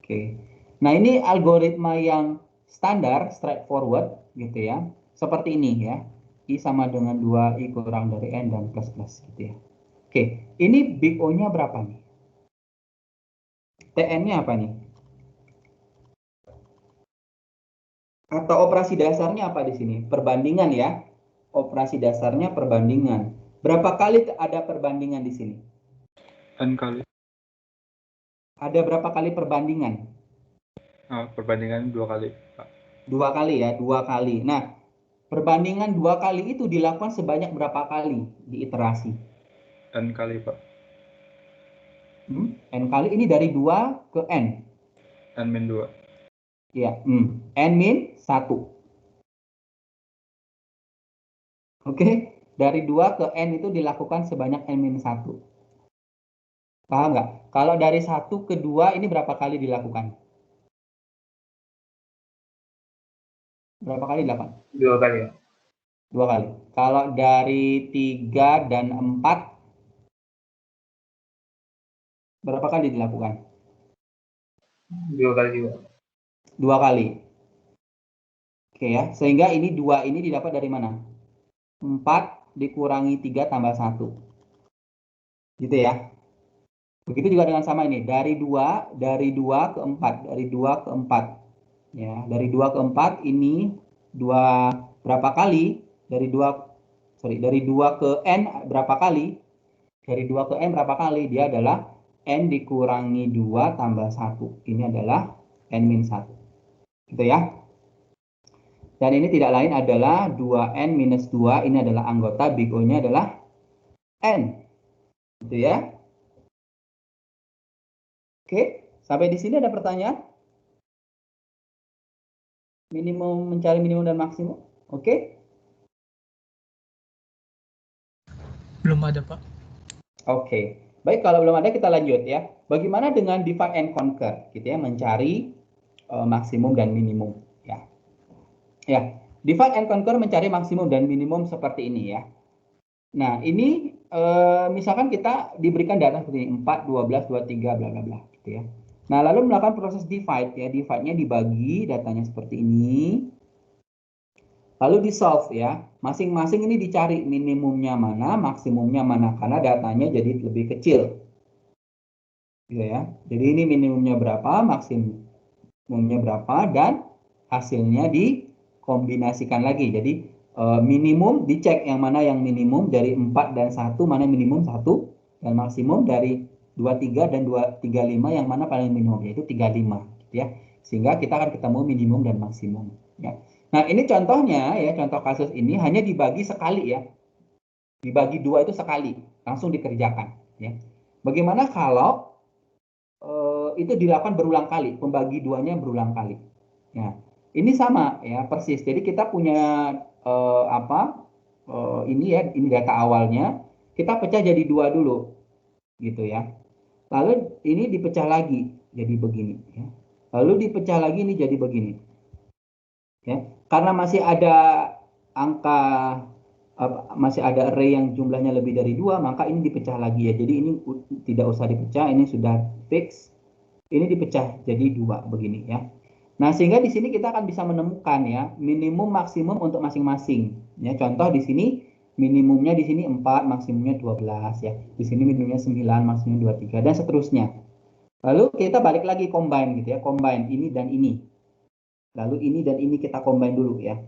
Oke. Nah, ini algoritma yang standar, straightforward gitu ya. Seperti ini ya. I sama dengan 2, I kurang dari N dan plus plus gitu ya. Oke, ini big O-nya berapa nih? TN-nya apa nih? Atau operasi dasarnya apa di sini? Perbandingan ya. Operasi dasarnya perbandingan. Berapa kali ada perbandingan di sini? N kali. Ada berapa kali perbandingan? Perbandingan 2 kali, Pak. 2 kali ya, 2 kali. Nah, perbandingan 2 kali itu dilakukan sebanyak berapa kali di iterasi? N kali, Pak. N kali ini dari 2 ke N. N-2. Ya, N-1. Oke, dari 2 ke N itu dilakukan sebanyak N-1. Paham nggak? Kalau dari 1 ke 2 ini berapa kali dilakukan? Berapa kali dilakukan? 2 kali ya. 2 kali. Kalau dari 3 dan 4, berapa kali dilakukan? 2 kali juga. 2 kali. Oke ya, sehingga ini 2 ini didapat dari mana? 4 dikurangi 3 tambah 1. Gitu ya. Begitu juga dengan sama ini, dari 2 ke 4, dari 2 ke 4. Ya, dari 2 ke 4 ini 2 berapa kali? Dari 2 ke N berapa kali? Dari 2 ke N berapa kali? Dia adalah N dikurangi 2 tambah 1. Ini adalah N-1. Gitu ya. Dan ini tidak lain adalah 2N minus 2. Ini adalah anggota big O-nya adalah N. Gitu ya. Oke, sampai di sini ada pertanyaan? Minimum, mencari minimum dan maksimum. Oke? Belum ada, Pak. Oke. Baik, kalau belum ada kita lanjut ya. Bagaimana dengan divide and conquer? Gitu ya, mencari maksimum dan minimum. Ya. Ya, divide and conquer mencari maksimum dan minimum seperti ini ya. Nah, ini misalkan kita diberikan data seperti ini, 4, 12, 23, bla bla bla gitu ya. Nah, lalu melakukan proses divide ya. Divide-nya dibagi datanya seperti ini. Lalu di solve ya. Masing-masing ini dicari minimumnya mana, maksimumnya mana karena datanya jadi lebih kecil. Gitu ya. Jadi ini minimumnya berapa, maksimumnya berapa dan hasilnya dikombinasikan lagi. Jadi minimum dicek yang mana yang minimum dari 4 dan 1 mana minimum 1 dan maksimum dari 23 dan 235 yang mana paling minimum yaitu 35 gitu ya. Sehingga kita akan ketemu minimum dan maksimum ya. Nah, ini contohnya ya, contoh kasus ini hanya dibagi sekali ya. Dibagi 2 itu sekali, langsung dikerjakan ya. Bagaimana kalau itu dilakukan berulang kali, pembagi 2-nya berulang kali. Ya. Ini sama ya, persis. Jadi kita punya ini ya, ini data awalnya, kita pecah jadi 2 dulu. Gitu ya. Lalu ini dipecah lagi jadi begini ya. Lalu dipecah lagi ini jadi begini. Ya. Karena masih ada angka masih ada array yang jumlahnya lebih dari 2, maka ini dipecah lagi ya. Jadi ini tidak usah dipecah, ini sudah fix. Ini dipecah jadi 2 begini ya. Nah, sehingga di sini kita akan bisa menemukan ya minimum maksimum untuk masing-masing. Ya, contoh di sini minimumnya di sini 4, maksimumnya 12 ya. Di sini minimumnya 9, maksimumnya 23 dan seterusnya. Lalu kita balik lagi combine gitu ya, combine ini dan ini. Lalu ini dan ini kita combine dulu ya.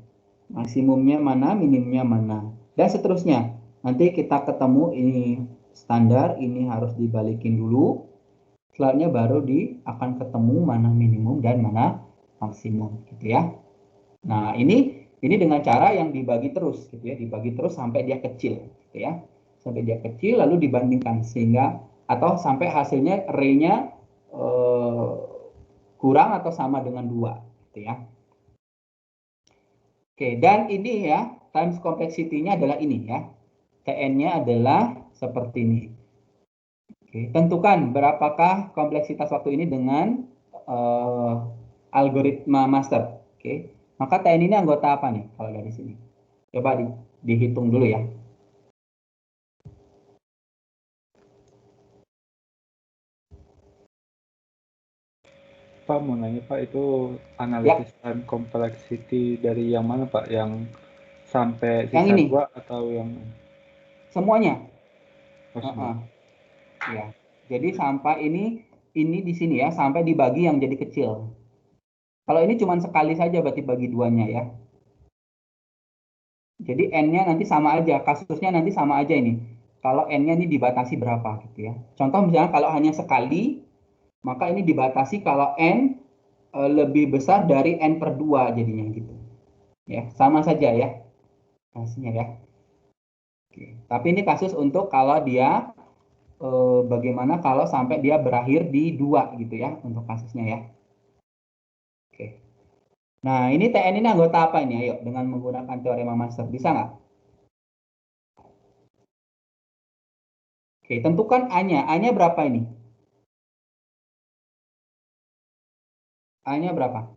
Maksimumnya mana, minimumnya mana. Dan seterusnya. Nanti kita ketemu ini standar, ini harus dibalikin dulu. Selanjutnya baru akan ketemu mana minimum dan mana maksimum gitu ya. Nah, ini dengan cara yang dibagi terus gitu ya, dibagi terus sampai dia kecil gitu ya. Sampai dia kecil lalu dibandingkan sehingga atau sampai hasilnya array-nya kurang atau sama dengan 2 gitu ya. Oke, dan ini ya, times complexity-nya adalah ini ya. TN-nya adalah seperti ini. Oke, tentukan berapakah kompleksitas waktu ini dengan algoritma master. Oke, maka TN ini anggota apa nih kalau dari sini? Coba dihitung dulu ya. Pak mau nanya Pak, itu analisis time complexity dari yang mana Pak? Yang sampai Yang sisa ini. 2 atau yang Semuanya. oh, semua? Ya. Jadi sampai ini di sini ya, sampai dibagi yang jadi kecil. Kalau ini cuma sekali saja berarti bagi duanya ya. Jadi N-nya nanti sama aja, kasusnya nanti sama aja ini. Kalau N-nya ini dibatasi berapa gitu ya. Contoh misalnya kalau hanya sekali, maka ini dibatasi kalau N lebih besar dari N per 2 jadinya gitu. Ya, sama saja ya. Kasusnya ya. Oke. Tapi ini kasus untuk kalau dia bagaimana kalau sampai dia berakhir di 2 gitu ya untuk kasusnya ya. Oke. Nah, ini TN ini anggota apa ini? Ayo, dengan menggunakan teorema master. Bisa nggak? Oke, tentukan A-nya. A-nya berapa ini? A-nya berapa?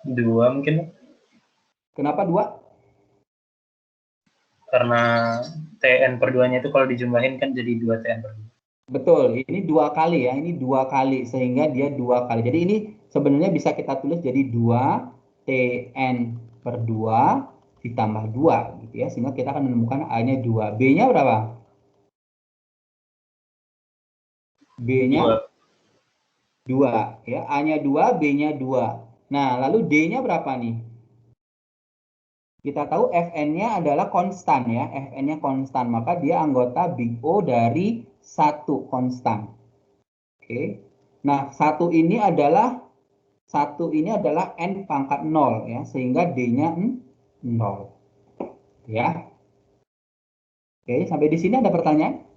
2 mungkin, Kenapa 2? karena TN per 2-nya itu kalau dijumlahin kan jadi 2 TN per 2. Betul, ini 2 kali ya. Ini 2 kali, sehingga dia 2 kali. Jadi ini sebenarnya bisa kita tulis jadi 2 TN per 2 ditambah 2 gitu ya. Sehingga kita akan menemukan A-nya 2. B-nya berapa? B-nya 2 ya, A-nya 2, B-nya 2. Nah, lalu D-nya berapa nih? Kita tahu Fn-nya adalah konstan ya, Fn-nya konstan, maka dia anggota Big O dari 1 konstan. Oke. Nah, 1 ini adalah N pangkat 0 ya, sehingga D-nya 0. Ya. Oke, sampai di sini ada pertanyaan?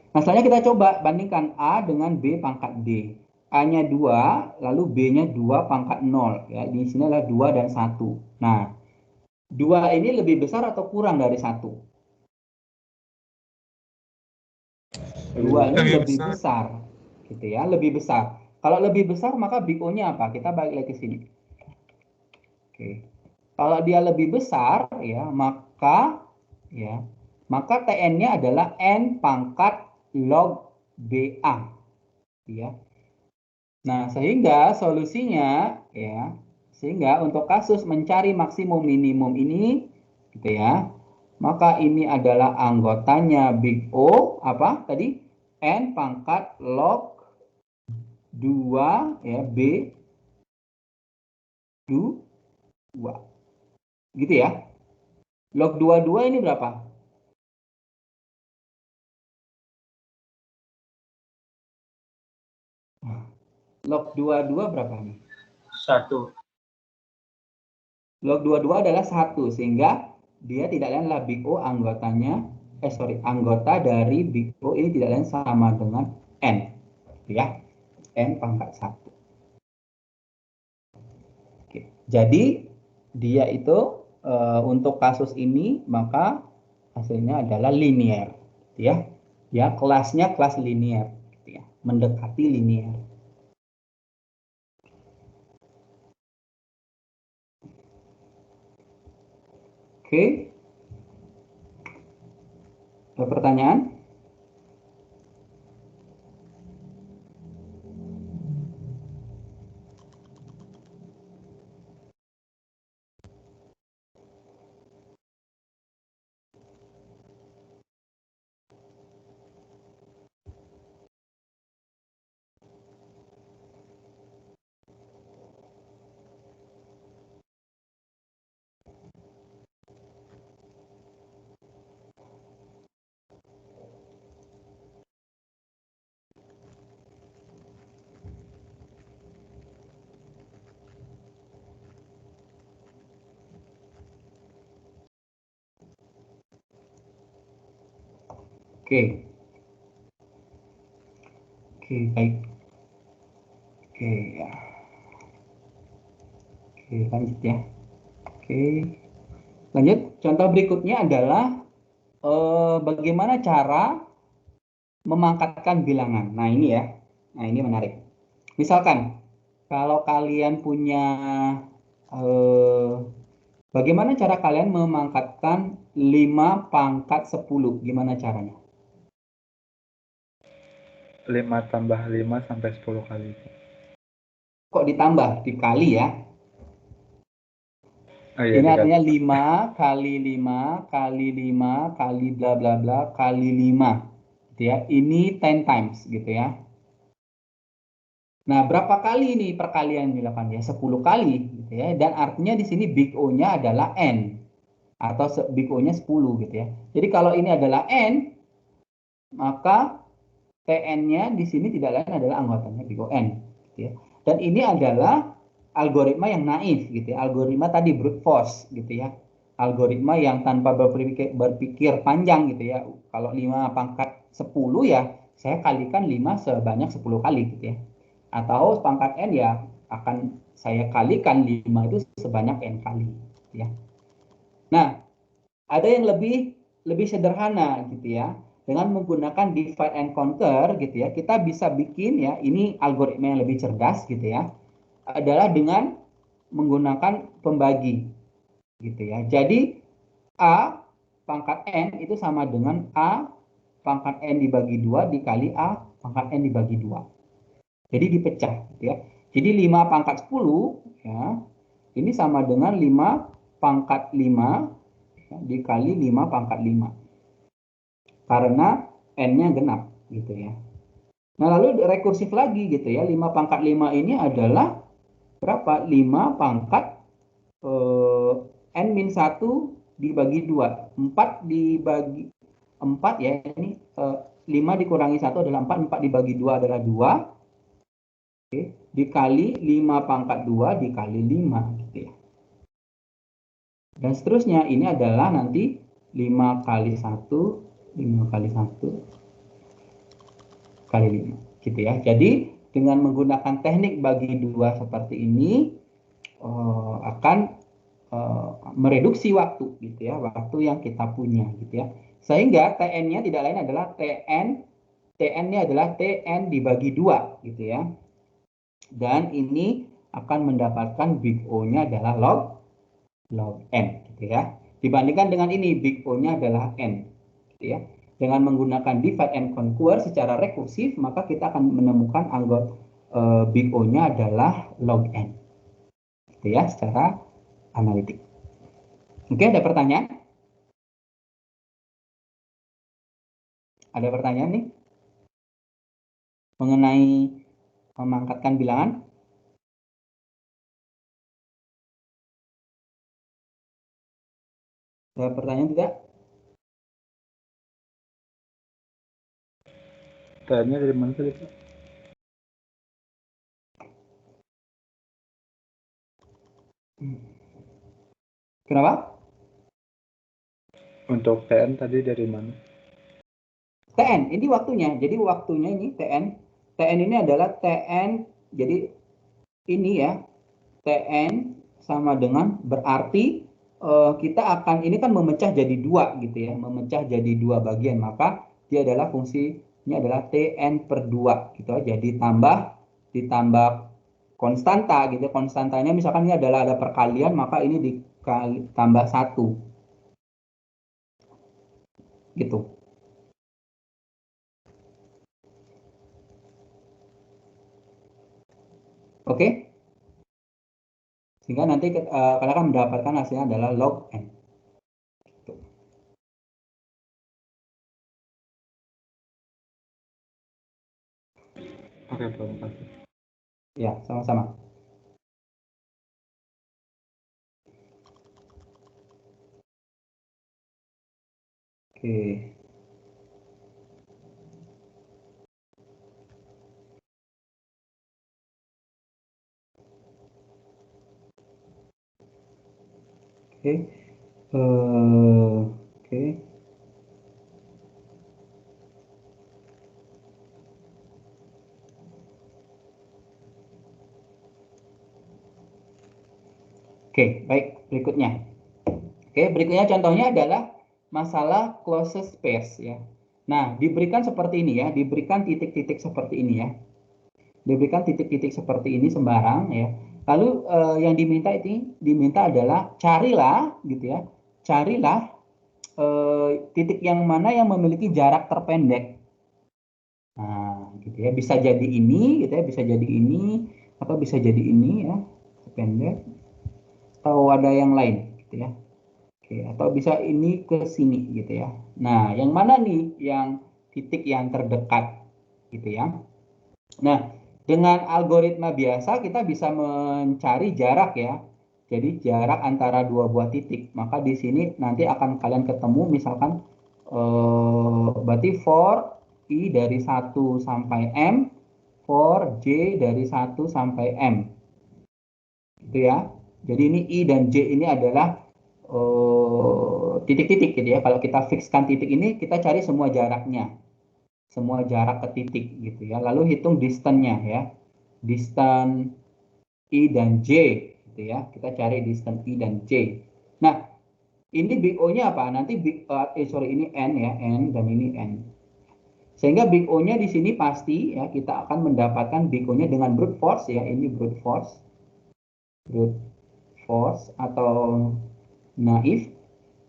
Nah, selanjutnya kita coba bandingkan A dengan B pangkat D. A-nya 2, lalu B-nya 2 pangkat 0. Ya, di sini adalah 2 dan 1. Nah, 2 ini lebih besar atau kurang dari 1? 2 ini lebih besar. Gitu ya, lebih besar. Kalau lebih besar, maka Big O-nya apa? Kita balik lagi ke sini. Oke. Kalau dia lebih besar, ya, maka TN-nya adalah N pangkat log BA. Ya. Nah, sehingga solusinya ya, sehingga untuk kasus mencari maksimum minimum ini gitu ya, maka ini adalah anggotanya Big O apa tadi? N pangkat log 2 ya B 2. Gitu ya. Log 22 ini berapa? Log 22 berapa nih? 1. Log 22 adalah 1, sehingga dia tidak lain adalah Big O anggotanya, anggota dari Big O ini tidak lain sama dengan N. Ya, N pangkat 1. Oke. Jadi, dia itu untuk kasus ini, maka hasilnya adalah linear. Ya, ya kelasnya kelas linear. Ya, mendekati linear. Oke. Ada pertanyaan? Oke. Oke, baik. Oke, ya. Oke, lanjut ya. Oke. Lanjut, contoh berikutnya adalah bagaimana cara memangkatkan bilangan. Nah, ini ya. Nah, ini menarik. Misalkan, kalau kalian punya bagaimana cara kalian memangkatkan 5 pangkat 10? Gimana caranya? 5 tambah 5 sampai 10 kali. Kok ditambah? Dikali ya. Oh iya, Ini dikali. artinya 5 kali 5 kali 5 kali bla bla bla kali 5. Gitu ya. Ini 10 times gitu ya. Nah, berapa kali ini perkalian dilakukan ya? 10 kali gitu ya. Dan artinya di sini big O-nya adalah N atau big O-nya 10 gitu ya. Jadi kalau ini adalah N, maka TN-nya di sini tidak lain adalah anggotanya big O N gitu ya. Dan ini adalah algoritma yang naif gitu ya. Algoritma tadi brute force gitu ya. Algoritma yang tanpa berpikir panjang gitu ya. Kalau 5 pangkat 10 ya saya kalikan 5 sebanyak 10 kali gitu ya. Atau pangkat N ya akan saya kalikan 5 itu sebanyak N kali gitu ya. Nah, ada yang lebih sederhana gitu ya. Dengan menggunakan divide and conquer gitu ya, kita bisa bikin ya, ini algoritma yang lebih cerdas gitu ya, adalah dengan menggunakan pembagi gitu ya. Jadi A pangkat N itu sama dengan A pangkat N dibagi 2 dikali A pangkat N dibagi 2. Jadi dipecah gitu ya. Jadi 5 pangkat 10 ya, ini sama dengan 5 pangkat 5 ya, dikali 5 pangkat 5. Karena N-nya genap gitu ya. Nah, lalu rekursif lagi gitu ya. 5 pangkat 5 ini adalah berapa? 5 pangkat N-1 dibagi 2. 4 dibagi 4 ya. Ini 5 dikurangi 1 adalah 4. 4 dibagi 2 adalah 2. Oke. Dikali 5 pangkat 2 dikali 5 gitu ya. Dan seterusnya ini adalah nanti 5 kali 1 5 kali 1 kali 5 gitu ya. Jadi dengan menggunakan teknik bagi 2 seperti ini akan mereduksi waktu gitu ya, waktu yang kita punya gitu ya. Sehingga TN-nya tidak lain adalah TN-nya adalah TN dibagi 2 gitu ya. Dan ini akan mendapatkan big O-nya adalah log N gitu ya. Dibandingkan dengan ini big O-nya adalah N gitu ya. Dengan menggunakan divide and conquer secara rekursif, maka kita akan menemukan big O-nya adalah log N. Gitu ya, secara analitik. Oke, ada pertanyaan? Ada pertanyaan nih? Mengenai memangkatkan bilangan? Ada pertanyaan tidak? Tanya dari mana tadi, Pak? Kenapa? Untuk TN tadi dari mana? TN, ini waktunya. Jadi waktunya ini TN. TN ini adalah TN, jadi ini ya, TN sama dengan berarti kita akan, ini kan memecah jadi 2 gitu ya, memecah jadi 2 bagian, maka dia adalah fungsinya adalah TN per 2 gitu ya. Jadi ditambah konstanta gitu. Konstantanya misalkan ini adalah ada perkalian, maka ini ditambah 1 gitu. Oke? Sehingga nanti kalian akan mendapatkan hasilnya adalah log N. Gitu. Oke, terima kasih. Ya, sama-sama. Oke. Oke. Oke. Oke, baik. Berikutnya. Oke, berikutnya contohnya adalah masalah closest pairs ya. Nah, diberikan seperti ini ya, diberikan titik-titik seperti ini ya. Diberikan titik-titik seperti ini sembarang ya. Lalu yang diminta adalah carilah gitu ya. Carilah titik yang mana yang memiliki jarak terpendek. Nah, gitu ya. Bisa jadi ini gitu ya, bisa jadi ini atau bisa jadi ini ya, pendek atau ada yang lain gitu ya. Oke, atau bisa ini ke sini gitu ya. Nah, yang mana nih yang titik yang terdekat gitu ya. Nah, dengan algoritma biasa kita bisa mencari jarak ya. Jadi jarak antara dua buah titik. Maka di sini nanti akan kalian ketemu misalkan berarti for I dari 1 sampai M, for J dari 1 sampai M. Gitu ya. Jadi ini I dan J ini adalah titik-titik gitu ya. Kalau kita fixkan titik ini, kita cari semua jaraknya. Semua jarak ke titik gitu ya. Lalu hitung distance-nya ya. Distance I dan J gitu ya. Kita cari distance I dan J. Nah, ini big O-nya apa? Nanti ini N ya, N dan ini N. Sehingga big O-nya di sini pasti ya kita akan mendapatkan big O-nya dengan brute force ya. Ini brute force. Brute force atau naif.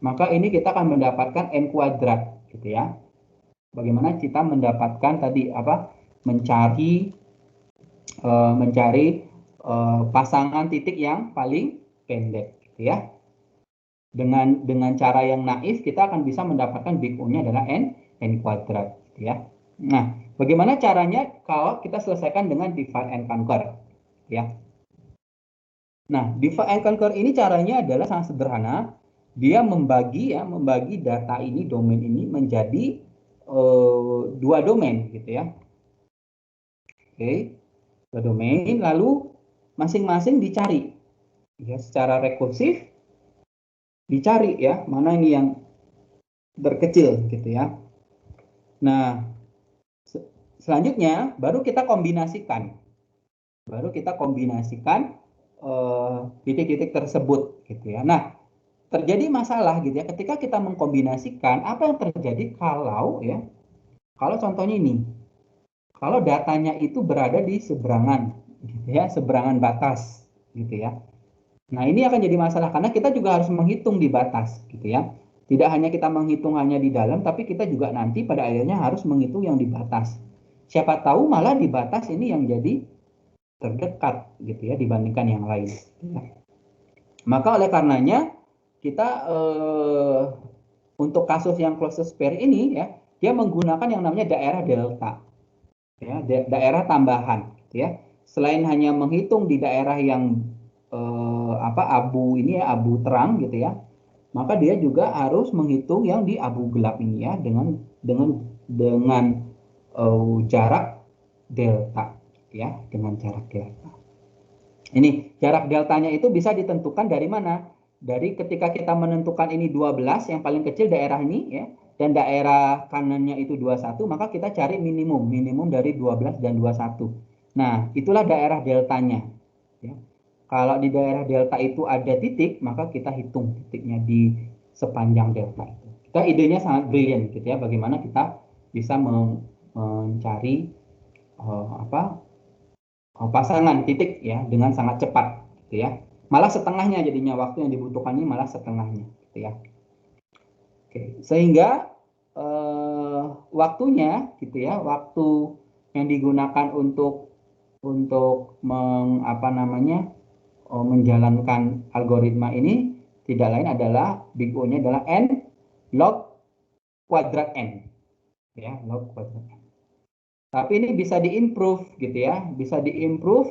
Maka ini kita akan mendapatkan N kuadrat gitu ya. Bagaimana kita mendapatkan tadi apa? Mencari pasangan titik yang paling pendek gitu ya. Dengan cara yang naif kita akan bisa mendapatkan big O-nya adalah n kuadrat gitu ya. Nah, bagaimana caranya kalau kita selesaikan dengan divide and conquer ya. Nah, divide and conquer ini caranya adalah sangat sederhana. Dia membagi data ini, domain ini menjadi dua domain gitu ya. Oke, dua domain lalu masing-masing dicari ya secara rekursif, dicari ya mana ini yang terkecil gitu ya. Nah, selanjutnya baru kita kombinasikan titik-titik tersebut gitu ya. Nah, terjadi masalah gitu ya ketika kita mengkombinasikan. Apa yang terjadi kalau contohnya ini, kalau datanya itu berada di seberangan gitu ya, seberangan batas gitu ya. Nah, ini akan jadi masalah karena kita juga harus menghitung di batas gitu ya. Tidak hanya kita menghitung hanya di dalam, tapi kita juga nanti pada akhirnya harus menghitung yang di batas. Siapa tahu malah di batas ini yang jadi terdekat gitu ya dibandingkan yang lain. Ya. Maka oleh karenanya kita untuk kasus yang closest pair ini ya, dia menggunakan yang namanya daerah delta. Ya, daerah tambahan gitu ya. Selain hanya menghitung di daerah yang abu ini ya, abu terang gitu ya, maka dia juga harus menghitung yang di abu gelap ini ya dengan jarak delta ya, dengan jarak delta. Ini jarak deltanya itu bisa ditentukan dari mana? Dari ketika kita menentukan ini 12 yang paling kecil daerah ini ya, dan daerah kanannya itu 21, maka kita cari minimum dari 12 dan 21. Nah, itulah daerah deltanya ya. Kalau di daerah delta itu ada titik, maka kita hitung titiknya di sepanjang delta itu. Kita idenya sangat brilian gitu ya, bagaimana kita bisa mencari pasangan titik ya dengan sangat cepat gitu ya. Malah setengahnya jadinya, waktu yang dibutuhkan ini malah setengahnya gitu ya. Oke, sehingga waktunya gitu ya, waktu yang digunakan untuk menjalankan algoritma ini tidak lain adalah big O-nya adalah n log kuadrat n ya, log kuadrat n. Tapi ini bisa diimprove gitu ya, bisa diimprove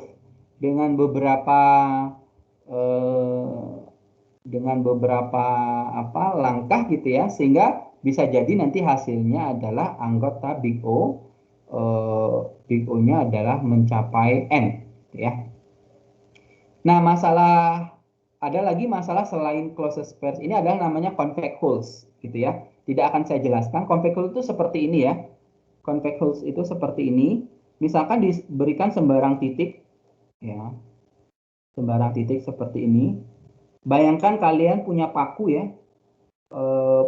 dengan beberapa langkah gitu ya, sehingga bisa jadi nanti hasilnya adalah anggota big O, big O-nya adalah mencapai n gitu ya. Nah, ada lagi masalah selain closest pairs ini adalah namanya convex holes gitu ya. Tidak akan saya jelaskan. Convex holes itu seperti ini ya. Convex holes itu seperti ini. Misalkan diberikan sembarang titik ya. Sembarang titik seperti ini. Bayangkan kalian punya paku ya.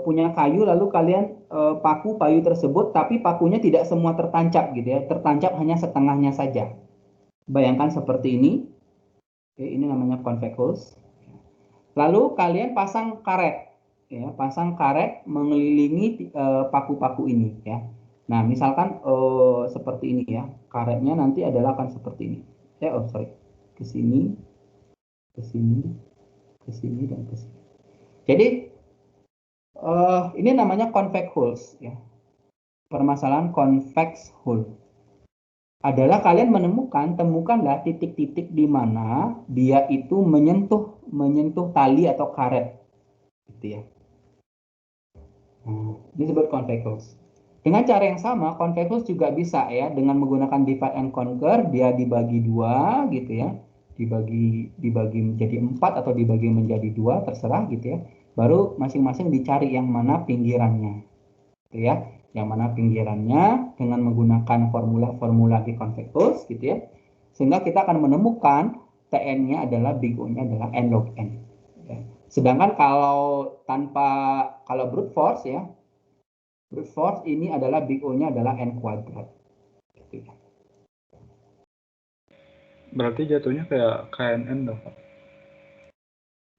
Punya kayu lalu kalian paku kayu tersebut tapi pakunya tidak semua tertancap gitu ya. Tertancap hanya setengahnya saja. Bayangkan seperti ini. Oke, ini namanya convex holes. Lalu kalian pasang karet, ya, pasang karet mengelilingi paku-paku ini, ya. Nah, misalkan seperti ini ya, karetnya nanti adalah akan seperti ini. Ke sini, ke sini, ke sini, dan ke sini. Jadi, ini namanya convex holes ya. Permasalahan convex hole adalah kalian temukanlah titik-titik di mana dia itu menyentuh tali atau karet, gitu ya. Ini disebut convex holes. Dengan cara yang sama, convex holes juga bisa ya, dengan menggunakan divide and conquer, dia dibagi dua, gitu ya, dibagi menjadi 4 atau dibagi menjadi 2, terserah gitu ya. Baru masing-masing dicari yang mana pinggirannya, gitu ya. Yang mana pinggirannya dengan menggunakan formula di convex holes, gitu ya. Sehingga kita akan menemukan Tn-nya adalah big O-nya adalah n log n. Ya. Sedangkan kalau brute force ya, brute force ini adalah big O-nya adalah n kuadrat. Gitu ya. Berarti jatuhnya kayak KNN dong, Pak.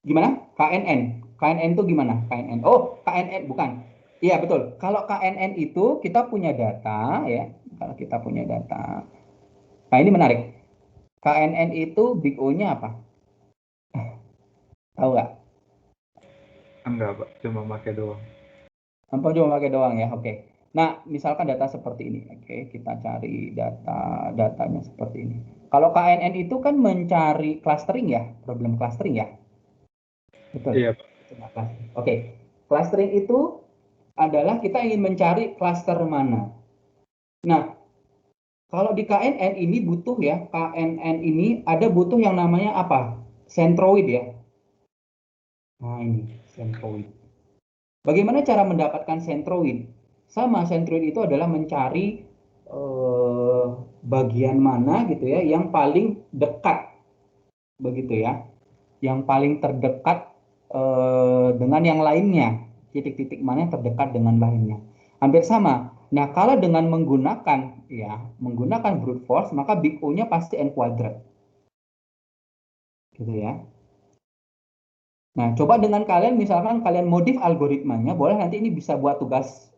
Gimana? KNN. KNN itu gimana? KNN. Oh, KNN bukan. Iya, betul. Kalau KNN itu kita punya data ya. Kalau kita punya data. Nah, ini menarik. KNN itu big O-nya apa? Tahu nggak? Enggak, Pak. Cuma pakai doang. Cuma pakai doang ya. Oke. Nah, misalkan data seperti ini. Oke, kita cari datanya seperti ini. Kalau KNN itu kan mencari clustering ya, problem clustering ya. Betul. Iya, Pak. Oke. Clustering itu adalah kita ingin mencari cluster mana. Nah, kalau di KNN ini butuh ya, KNN ini butuh yang namanya apa? Centroid ya. Nah, ini centroid. Bagaimana cara mendapatkan centroid? Sama, centroid itu adalah mencari bagian mana gitu ya yang paling dekat, begitu ya, yang paling terdekat dengan yang lainnya, titik-titik mana yang terdekat dengan lainnya, hampir sama. Nah, kalau dengan menggunakan brute force, maka big O-nya pasti n kuadrat, gitu ya. Nah, coba dengan kalian misalkan kalian modif algoritmanya, boleh nanti ini bisa buat tugas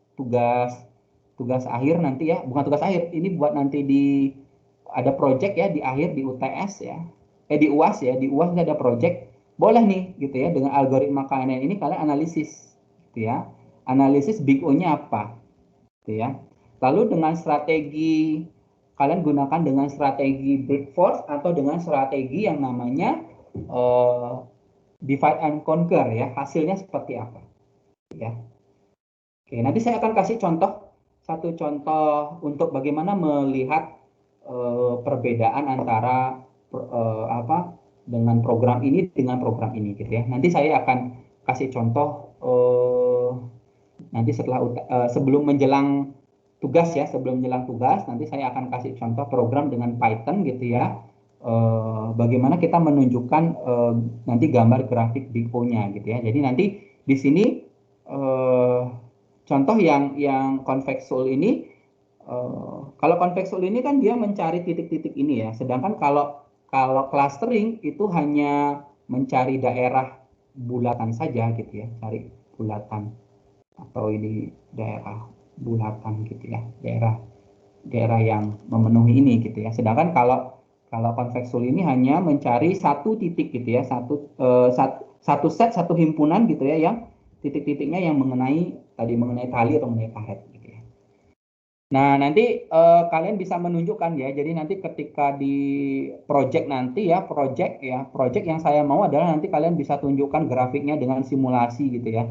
akhir nanti ya, bukan tugas akhir, ini buat nanti ada project ya di akhir di UTS ya, di UAS ya, di UAS ada project, boleh nih gitu ya, dengan algoritma KNN ini kalian analisis gitu ya, analisis big O-nya apa gitu ya. Lalu dengan strategi kalian gunakan dengan strategi brute force atau dengan strategi yang namanya divide and conquer ya, hasilnya seperti apa ya. Oke, nanti saya akan kasih satu contoh untuk bagaimana melihat perbedaan antara dengan program ini dengan program ini gitu ya. Nanti saya akan kasih contoh nanti sebelum menjelang tugas nanti saya akan kasih contoh program dengan Python gitu ya. Bagaimana kita menunjukkan nanti gambar grafik big O-nya gitu ya. Jadi nanti di sini contoh yang convex hole ini, kalau convex hole ini kan dia mencari titik-titik ini ya. Sedangkan kalau clustering itu hanya mencari daerah bulatan saja gitu ya, cari bulatan atau ini daerah bulatan gitu ya, daerah yang memenuhi ini gitu ya. Sedangkan kalau convex hole ini hanya mencari satu titik gitu ya, satu set, satu himpunan gitu ya, yang titik-titiknya yang mengenai tali atau mengenai karet gitu ya. Nah, nanti kalian bisa menunjukkan ya. Jadi nanti ketika di project nanti ya, project yang saya mau adalah nanti kalian bisa tunjukkan grafiknya dengan simulasi gitu ya.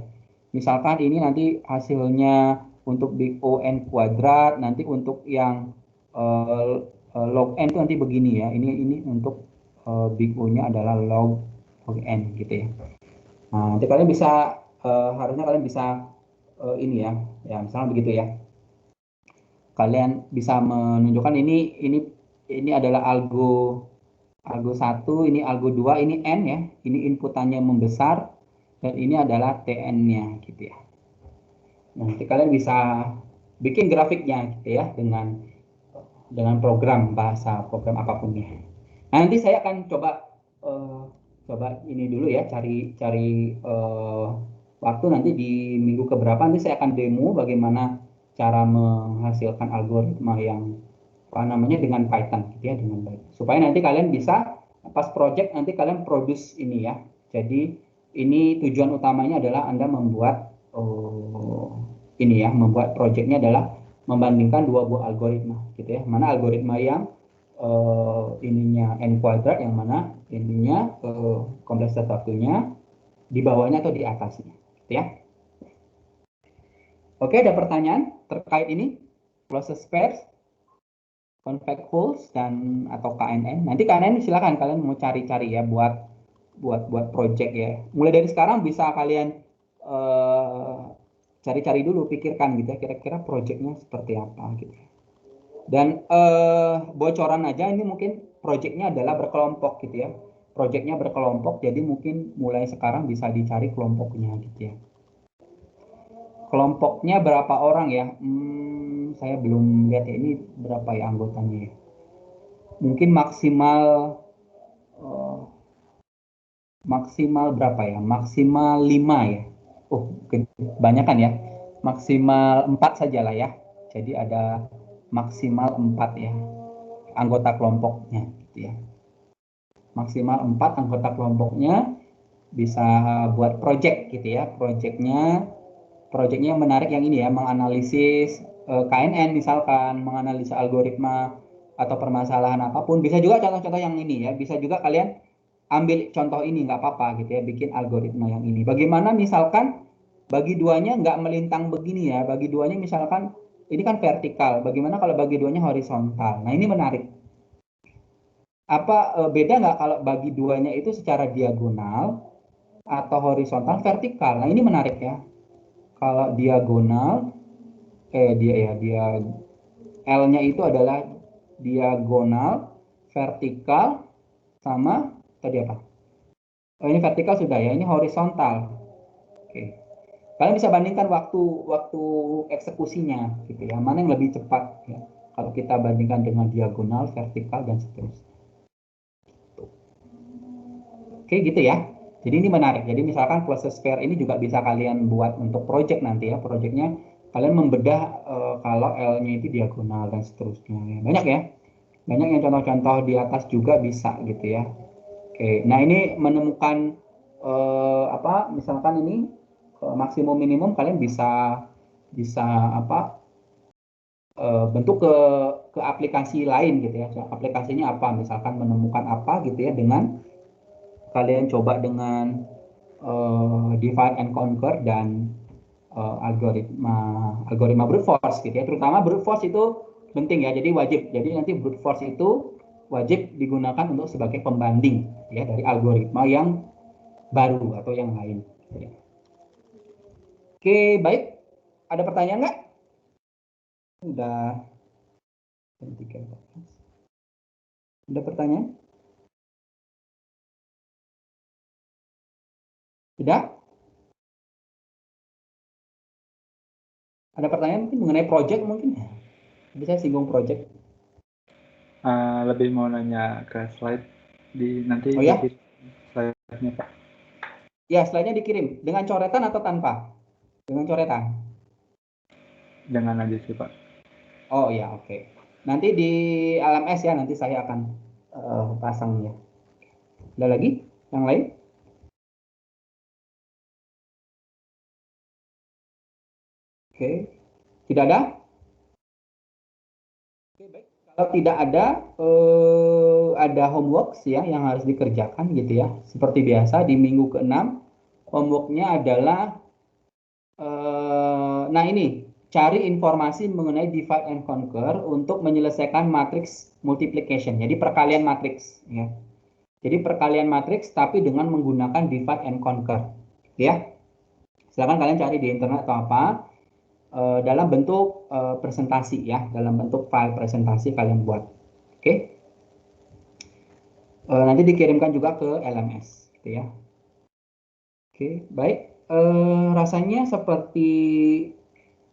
Misalkan ini nanti hasilnya untuk big O n kuadrat, nanti untuk yang log n itu nanti begini ya. Ini untuk big O-nya adalah log n gitu ya. Nah, nanti kalian bisa harusnya kalian bisa ini ya misalnya begitu ya. Kalian bisa menunjukkan ini adalah algo 1, ini algo 2, ini n ya. Ini inputannya membesar dan ini adalah TN-nya gitu ya. Nah, nanti kalian bisa bikin grafiknya gitu ya dengan program apapun ya. Nah, nanti saya akan coba ini dulu ya, cari waktu nanti di minggu keberapa nanti saya akan demo bagaimana cara menghasilkan algoritma yang apa namanya dengan Python gitu ya, dengan baik. Supaya nanti kalian bisa pas project nanti kalian produce ini ya. Jadi ini tujuan utamanya adalah Anda membuat ini ya, membuat projectnya adalah membandingkan dua buah algoritma gitu ya. Mana algoritma yang ininya n kuadrat, yang mana ininya kompleksitas waktunya di bawahnya atau di atasnya gitu ya. Oke, ada pertanyaan terkait ini? Closest pairs, convex hull, dan atau KNN. Nanti KNN silakan kalian mau cari-cari ya buat project ya. Mulai dari sekarang bisa kalian cari-cari dulu, pikirkan gitu ya, kira-kira projectnya seperti apa gitu. Dan bocoran aja, ini mungkin projectnya adalah berkelompok gitu ya. Projectnya berkelompok, jadi mungkin mulai sekarang bisa dicari kelompoknya gitu ya. Kelompoknya berapa orang ya? Saya belum lihat ya, ini berapa ya anggotanya ya. Mungkin maksimal berapa ya? Maksimal 5 ya. Oh, kebanyakan ya. Maksimal 4 saja lah ya. Jadi ada maksimal 4 ya anggota kelompoknya gitu ya. Maksimal 4 anggota kelompoknya bisa buat project gitu ya. Projectnya menarik yang ini ya, menganalisis KNN misalkan, menganalisis algoritma atau permasalahan apapun. Bisa juga contoh-contoh yang ini ya, bisa juga kalian ambil contoh ini, nggak apa-apa gitu ya, bikin algoritma yang ini. Bagaimana misalkan bagi duanya nggak melintang begini ya, bagi duanya misalkan ini kan vertikal, bagaimana kalau bagi duanya horizontal? Nah ini menarik. Apa beda nggak kalau bagi duanya itu secara diagonal atau horizontal vertikal? Nah ini menarik ya. Kalau diagonal, dia L-nya itu adalah diagonal, vertikal, sama tadi apa? Oh, ini vertikal sudah ya, ini horizontal. Oke. Kalian bisa bandingkan waktu eksekusinya, gitu ya. Mana yang lebih cepat? Ya. Kalau kita bandingkan dengan diagonal, vertikal, dan seterusnya. Oke, gitu ya. Jadi ini menarik. Jadi misalkan closest pair ini juga bisa kalian buat untuk project nanti ya. Projectnya kalian membedah kalau L-nya itu diagonal dan seterusnya. Banyak ya. Banyak yang contoh-contoh di atas juga bisa gitu ya. Oke. Nah ini menemukan misalkan ini maksimum minimum kalian bisa bentuk ke aplikasi lain gitu ya. Aplikasinya apa? Misalkan menemukan apa gitu ya dengan kalian coba dengan divide and conquer dan algoritma brute force gitu ya. Terutama brute force itu penting ya, jadi wajib. Jadi nanti brute force itu wajib digunakan untuk sebagai pembanding ya dari algoritma yang baru atau yang lain. Oke, baik. Ada pertanyaan nggak? Udah jam 3:14. Ada pertanyaan? Tidak? Ada pertanyaan mungkin mengenai project mungkin? Bisa singgung project. Lebih mau nanya ke slide nanti Oh ya? di slide-nya Pak. Ya, slide-nya dikirim dengan coretan atau tanpa? Dengan coretan. Dengan aja sih Pak. Oh ya, oke. Nanti di LMS ya, nanti saya akan pasangnya. Ada lagi? Yang lain? Oke. Tidak ada? Oke, baik. Kalau tidak ada homework ya yang harus dikerjakan gitu ya. Seperti biasa di minggu ke-6 homeworknya adalah nah ini cari informasi mengenai divide and conquer untuk menyelesaikan matriks multiplication. Jadi perkalian matriks ya. Jadi perkalian matriks tapi dengan menggunakan divide and conquer ya. Silakan kalian cari di internet atau apa dalam bentuk presentasi ya, dalam bentuk file presentasi kalian buat. Oke. Nanti dikirimkan juga ke LMS gitu ya. Oke, baik. Rasanya seperti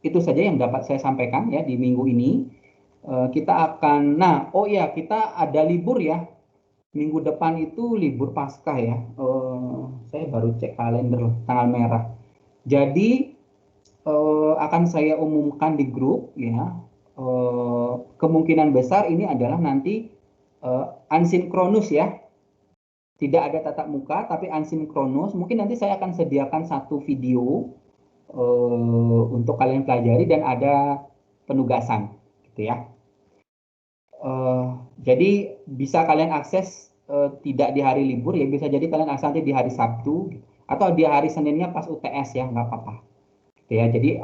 itu saja yang dapat saya sampaikan ya di minggu ini. Kita akan, kita ada libur ya. Minggu depan itu libur Paskah ya. Saya baru cek kalender tanggal merah. Jadi akan saya umumkan di grup ya. Kemungkinan besar ini adalah nanti asinkronus ya. Tidak ada tatap muka tapi asinkronus. Mungkin nanti saya akan sediakan satu video untuk kalian pelajari dan ada penugasan gitu ya. Jadi bisa kalian akses tidak di hari libur ya, bisa jadi kalian akses nanti di hari Sabtu atau di hari Seninnya pas UTS ya, nggak apa-apa. Gitu ya, jadi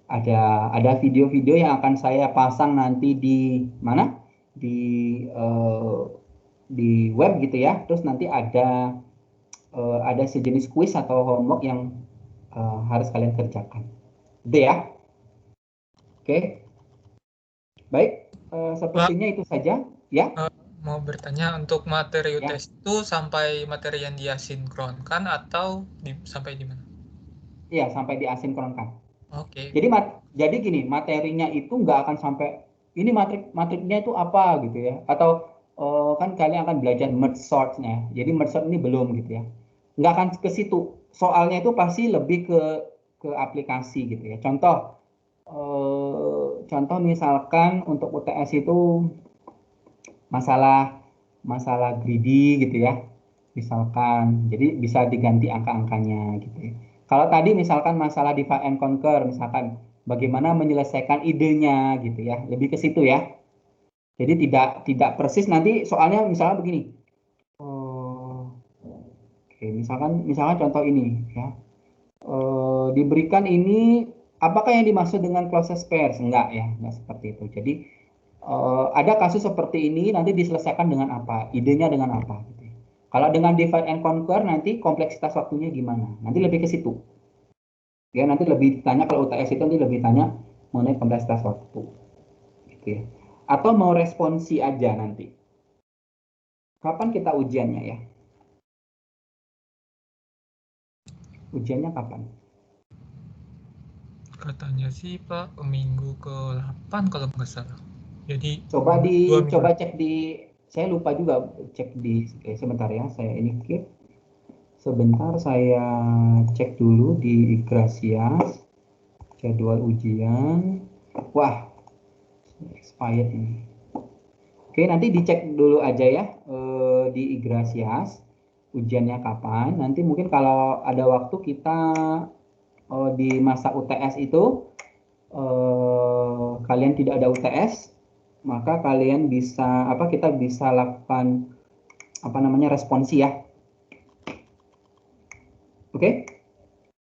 ada video-video yang akan saya pasang nanti di mana di web gitu ya. Terus nanti ada sejenis kuis atau homework yang harus kalian kerjakan. Gitu ya. Oke. Baik, sepertinya itu saja ya. Mau bertanya, untuk materi Ya. UTS itu sampai materi yang diasinkronkan atau sampai di mana? Iya, sampai diasinkronkan. Oke. Jadi gini, materinya itu nggak akan sampai ini matriknya itu apa gitu ya, atau kan kalian akan belajar merge sort-nya. Jadi merge sort ini belum gitu ya, nggak akan ke situ. Soalnya itu pasti lebih ke aplikasi gitu ya. Contoh misalkan untuk UTS itu masalah greedy gitu ya, misalkan, jadi bisa diganti angka-angkanya gitu ya. Kalau tadi misalkan masalah divide and conquer, misalkan bagaimana menyelesaikan idenya gitu ya, lebih ke situ ya. Jadi tidak persis nanti soalnya misalnya begini. Oke, misalkan contoh ini ya. Diberikan ini, apakah yang dimaksud dengan closest pairs? Enggak ya, enggak seperti itu. Jadi ada kasus seperti ini nanti diselesaikan dengan apa? Idenya dengan apa? Gitu. Kalau dengan divide and conquer nanti kompleksitas waktunya gimana? Nanti lebih ke situ. Ya, nanti lebih ditanya kalau UTS itu nanti lebih tanya mengenai kompleksitas waktu. Gitu ya. Atau mau responsi aja nanti. Kapan kita ujiannya ya? Ujiannya kapan? Katanya sih Pak, minggu ke-8 kalau nggak salah. Jadi Coba 2 minggu. cek di, saya lupa juga cek di, sebentar ya, saya ini keep. Sebentar saya cek dulu di Igrasias jadwal ujian. Wah, expired ini. Oke, nanti dicek dulu aja ya di Igrasias ujiannya kapan. Nanti mungkin kalau ada waktu kita di masa UTS itu kalian tidak ada UTS, maka kalian bisa kita bisa lakukan responsi ya. Oke?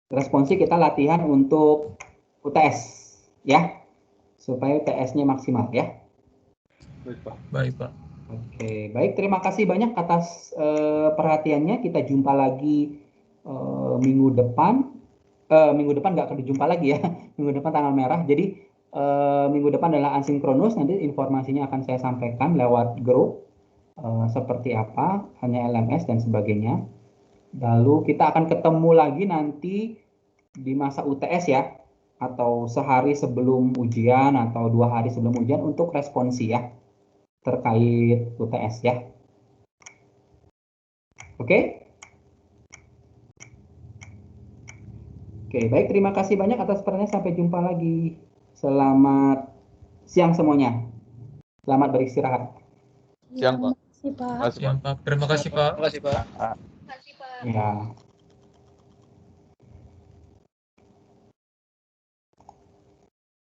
Responsi kita latihan untuk UTS ya, supaya UTS-nya maksimal ya. Baik, Pak. Baik Pak. Oke, baik, terima kasih banyak atas perhatiannya. Kita jumpa lagi minggu depan. Minggu depan nggak akan dijumpa lagi ya. Minggu depan tanggal merah. Jadi minggu depan adalah asinkronus. Nanti informasinya akan saya sampaikan lewat grup seperti apa, hanya LMS dan sebagainya. Lalu kita akan ketemu lagi nanti di masa UTS ya, atau sehari sebelum ujian atau 2 hari sebelum ujian untuk responsi ya, terkait UTS ya. Oke? Oke, baik, terima kasih banyak atas perhatiannya. Sampai jumpa lagi. Selamat siang semuanya. Selamat beristirahat. Siang, Pak. Terima kasih, Pak. Makasih, Pak. Siang Pak. Terima kasih Pak. Terima kasih Pak. Ya.